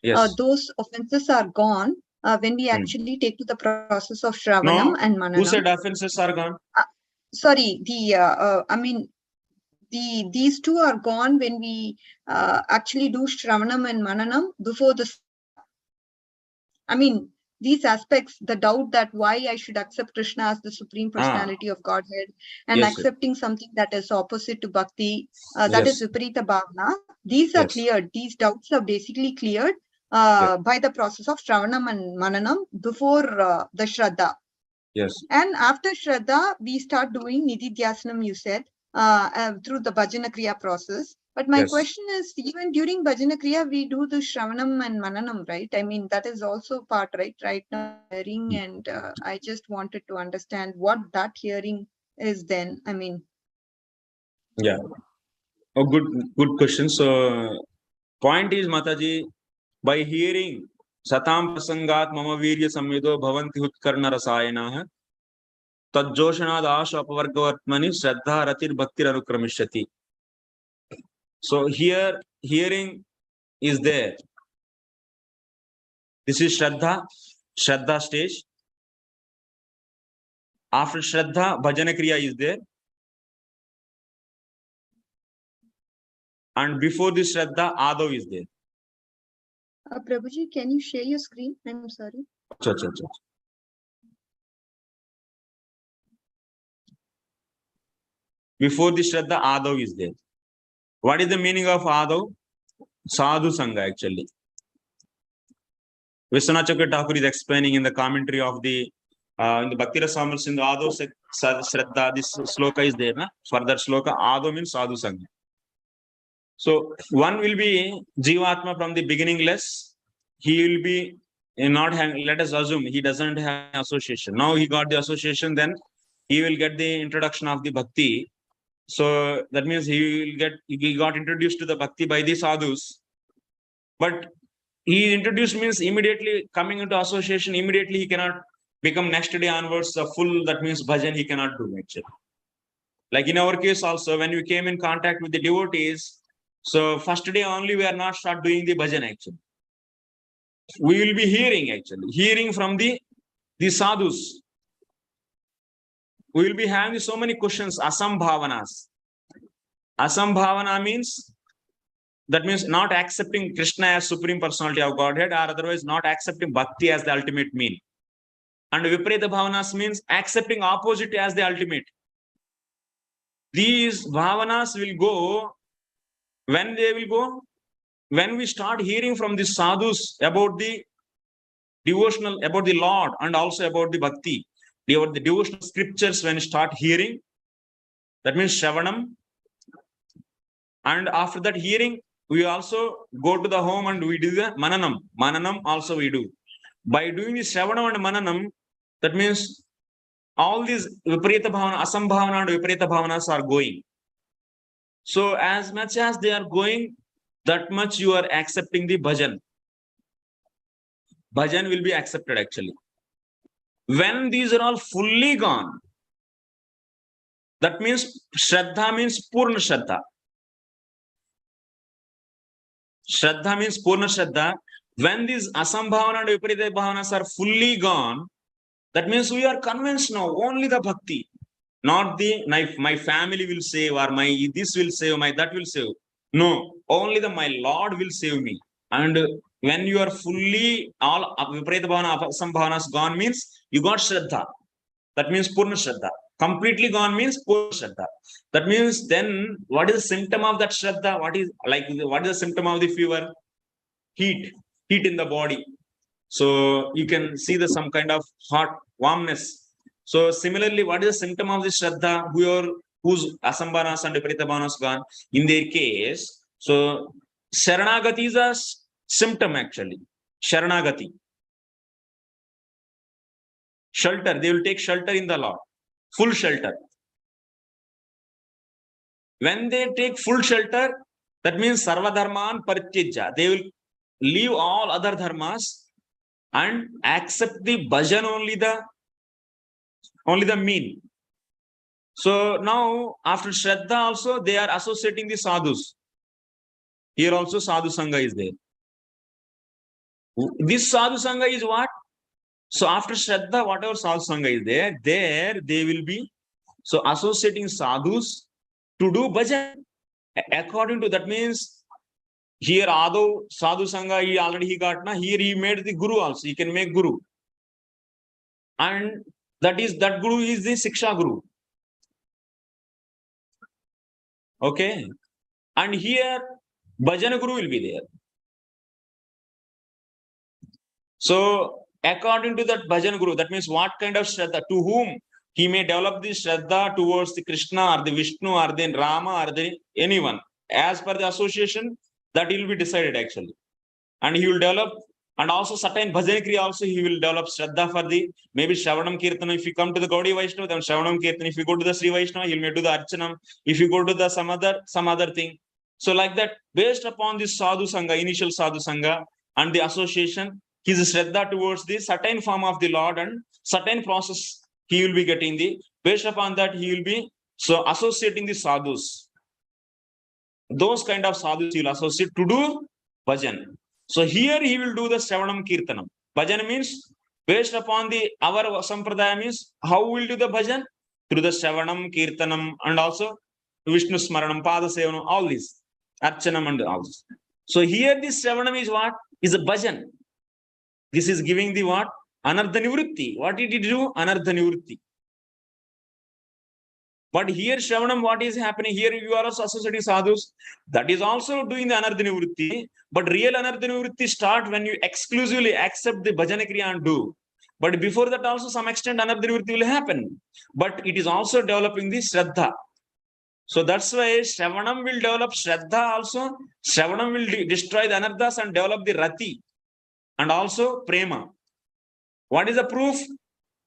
Yes. Those offenses are gone when we actually take to the process of Shravanam and Mananam. Who said offenses are gone? Sorry, these two are gone when we actually do Shravanam and Mananam before the. These aspects, the doubt that why I should accept Krishna as the Supreme Personality of Godhead and accepting something that is opposite to Bhakti, that is Viparita Bhavana. These are cleared. These doubts are basically cleared by the process of Shravanam and Mananam before the Shraddha. Yes. And after Shraddha, we start doing Nididhyasanam, you said, through the Bhajana Kriya process. But my question is, even during Bhajana Kriya, we do the Shravanam and Mananam, right? That is also part, right now hearing, and I just wanted to understand what that hearing is then. Yeah. Oh, good question. So, point is, Mataji, by hearing Satam Prasangat Mama Virya Samvedo Bhavanti Hutkarna Rasayana Tadjoshanad Asha Apavargavatmani Shraddha Ratir Bhakti Anukramishati. So here hearing is there. This is Shraddha stage. After Shraddha, Bhajana Kriya is there. And before this Shraddha, Adav is there. Prabhuji, can you share your screen? I'm sorry. Before this Shraddha, Adav is there. What is the meaning of Adav? Sadhu Sangha, actually. Viśwanātha Thakur is explaining in the commentary of the in the Bhakti Rasamrita in the Adav Shraddha, this sloka is there. For that sloka, Adav means Sadhu Sangha. So one will be Jivatma from the beginningless. He will be not having, let us assume he doesn't have association. Now he got the association, then he will get the introduction of the Bhakti. So that means he got introduced to the Bhakti by the sadhus. But he introduced means immediately coming into association, immediately he cannot become next day onwards a full, that means bhajan he cannot do actually. Like in our case also, when we came in contact with the devotees, so first day only we are not start doing the bhajan actually. We will be hearing from the sadhus. We will be having so many questions, asambhavanas. Asambhavana means, that means not accepting Krishna as Supreme Personality of Godhead, or otherwise not accepting Bhakti as the ultimate mean. And Viparita Bhavanas means accepting opposite as the ultimate. These Bhavanas will go, when they will go? When we start hearing from the sadhus about the devotional, about the Lord, and also about the bhakti, about the devotional scriptures, when we start hearing, that means Shravanam. And after that hearing, we also go to the home and we do the Mananam. Mananam also we do. By doing the Shravanam and Mananam, that means all these Viparita Bhavana, Asambhavana and Viparita Bhavanas are going. So as much as they are going, that much you are accepting the bhajan. Bhajan will be accepted actually. When these are all fully gone, that means Shraddha means Purna Shraddha. Shraddha means Purna Shraddha. When these Asambhavana and Viparita Bhavanas are fully gone, that means we are convinced now only the bhakti, not the my family will save, or my this will save, my that will save. No, only the my Lord will save me. And when you are fully all Viparita Bhavana, Asambhavanas gone means you got Shraddha. That means Purna Shraddha. Completely gone means Purna Shraddha. That means then what is the symptom of that Shraddha? What is the symptom of the fever? Heat in the body. So you can see the some kind of hot warmness. So similarly, what is the symptom of the Shraddha? Whose Asambhanas and Viparita Bhavanas gone? In their case, so Sharanagati is a symptom actually. Sharanagati. Shelter. They will take shelter in the Lord. Full shelter. When they take full shelter, that means Sarva Dharman Parityajya. They will leave all other dharmas and accept the bhajan only the mean. So now after Shraddha also they are associating the sadhus. Here also sadhu sangha is there. This sadhu sangha is what? So after Shraddha, whatever sadhu sangha is there, they will be so associating sadhus to do bhajan. According to that means here Ado sadhu sangha he got na, here he made the guru also. He can make guru. And that guru is the Siksha Guru. Okay. And here Bhajana Guru will be there. So according to that Bhajan Guru, that means what kind of Shraddha, to whom he may develop the Shraddha towards the Krishna or the Vishnu or the Rama or the anyone. As per the association, that will be decided actually. And he will develop, and also certain Bhajan Kriya also he will develop Shraddha for the maybe Shravanam Kirtana. If you come to the Gaudiya Vaishnava, then Shravanam Kirtana. If you go to the Sri Vaishnava, he may do the Archanam. If you go to the some other thing. So like that, based upon this Sadhu Sangha, initial Sadhu Sangha and the association, his Shraddha towards the certain form of the Lord and certain process he will be getting the, based upon that he will be so associating the sadhus. Those kind of sadhus he will associate to do bhajan. So here he will do the Shravanam Kirtanam. Bhajan means based upon the our sampradaya means how we will do the bhajan? Through the Shravanam, Kirtanam and also Vishnu Smaranam, Pada Sevanam, all these. Archanam and all this. So here this Shravanam is what? Is a bhajan. This is giving the what? Anardha Nivritti. What did it do? Anardha Nivritti. But here Shravanam, what is happening? Here you are also associating sadhus. That is also doing the Anardha Nivritti. But real Anardha Nivritti start when you exclusively accept the Bhajana Kriya and do. But before that also some extent Anardha Nivritti will happen. But it is also developing the Shraddha. So that's why Shravanam will develop Shraddha also. Shravanam will destroy the Anardhas and develop the Rati. And also Prema. What is the proof?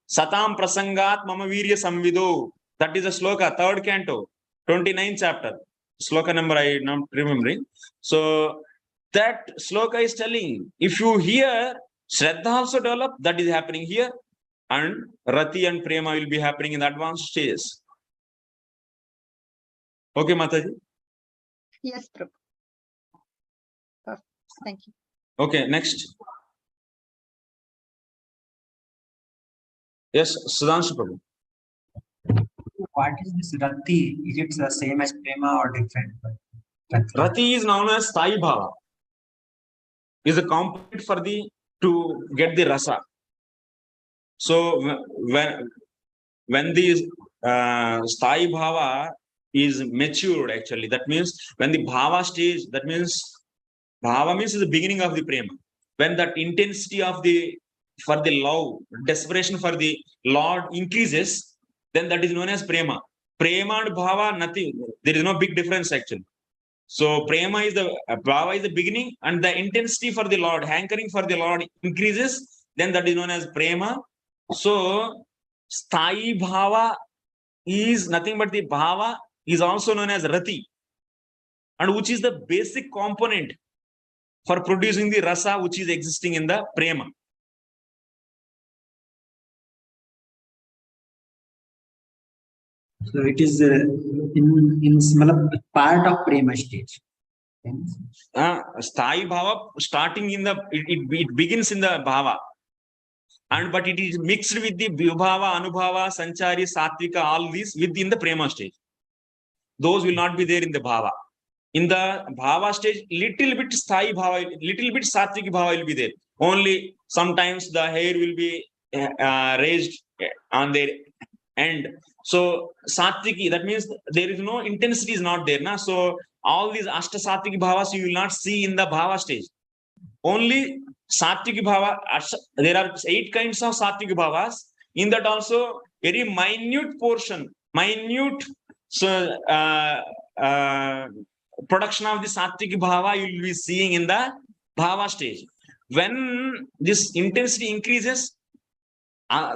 Satam Prasangat Mama Virya Samvido. That is a sloka, 3rd canto, 29th chapter. Sloka number I am not remembering. So that sloka is telling, if you hear Shraddha also develop, that is happening here. And Rati and Prema will be happening in the advanced stages. Okay, Mataji? Yes, Prabhu. Perfect. Thank you. Okay, next. Yes, Sudhanshu Prabhu. What is this Rati? Is it the same as Prema or different? Rati is known as Sthai Bhava. Is a component for the to get the Rasa. So when the Sthayi Bhava is matured, actually, that means when the Bhava stage, that means Bhava means the beginning of the prema. When that intensity of for the love, desperation for the Lord increases, then that is known as prema. Prema and Bhava, nothing. There is no big difference actually. So prema is Bhava is the beginning, and the intensity for the Lord, hankering for the Lord increases, then that is known as prema. So Sthayi Bhava is nothing but the Bhava is also known as Rati, and which is the basic component for producing the rasa which is existing in the prema. So it is in part of prema stage. Sthayi Bhava starting in it begins in the Bhava, but it is mixed with the Vibhava, Anubhava, Sanchari, Satvika, all these within the prema stage. Those will not be there in the Bhava. In the Bhava stage, little bit Sthayi Bhava, little bit Satvika Bhava will be there. Only sometimes the hair will be raised on their end. So Satviki, that means there is no intensity is not there. So all these Ashta Satviki Bhavas you will not see in the Bhava stage. Only Satviki Bhava, there are 8 kinds of Satviki Bhavas. In that also very minute portion, minute production of the Satviki Bhava you will be seeing in the Bhava stage. When this intensity increases,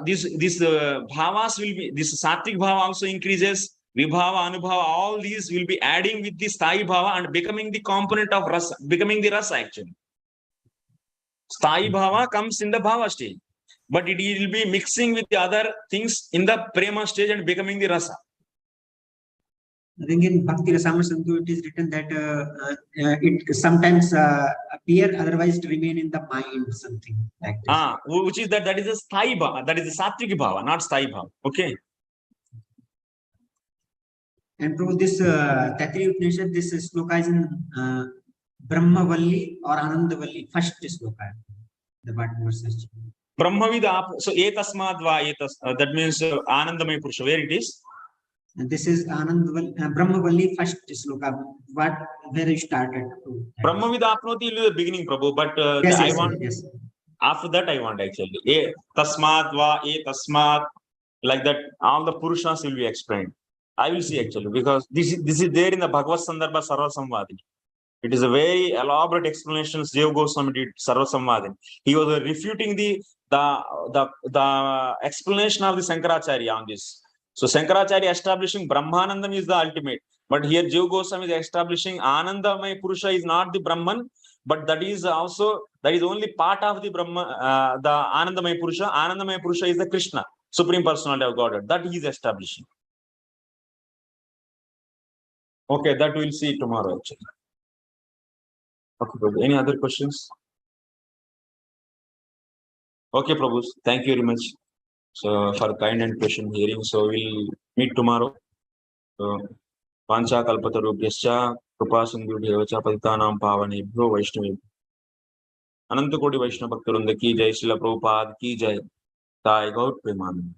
this bhavas will be, this Satvik Bhava also increases, Vibhava, Anubhava, all these will be adding with the Sthayi Bhava and becoming the component of Rasa, becoming the Rasa actually. Sthayi Bhava comes in the Bhava stage, but it will be mixing with the other things in the Prema stage and becoming the Rasa. I think in Bhakti Rasamrita Sindhu it is written that it sometimes appear, otherwise to remain in the mind, something like this. Which is that is a Sthayi Bhava, that is a Satvik Bhava, not Sthayi Bhava. Okay. And through this Tatri Upanishad, this sloka is in Brahmavalli or Anandavalli, first sloka, the bottom verse. Brahmavida, so etasmad va etas, that means Anandamaya Purusha, where it is? And this is Brahmavalli first sloka, where you started. Brahmavida apnoti will be the beginning, Prabhu, but I want, after that I want actually. Tasmad va etasmad, like that, all the Purushas will be explained. I will see actually, because this is there in the Bhagavad Sandarbha Sarva Samvadi. It is a very elaborate explanation Deva Goswami did Sarva Samvadi. He was refuting the explanation of the Sankaracharya on this. So Sankaracharya establishing Brahmanandam is the ultimate, but here Deva Goswami is establishing Anandamaya Purusha is not the Brahman, but that is only part of the Brahma, the Anandamaya Purusha. Anandamaya Purusha is the Krishna, Supreme Personality of Godhead, that he is establishing. Okay, that we'll see tomorrow actually. Okay, Prabhu. Any other questions? Okay, Prabhu. Thank you very much. So for kind and patient hearing. So we'll meet tomorrow. So Pancha Kalpatarubhyascha Kripa Sindhubhyo Patitanam Pavanebhyo Vaishnavebhyo. Ananta Koti Vaishnava Bhaktarvrinda ki jai, Śrīla Prabhupada ki jai. Sai Gaur Premanand.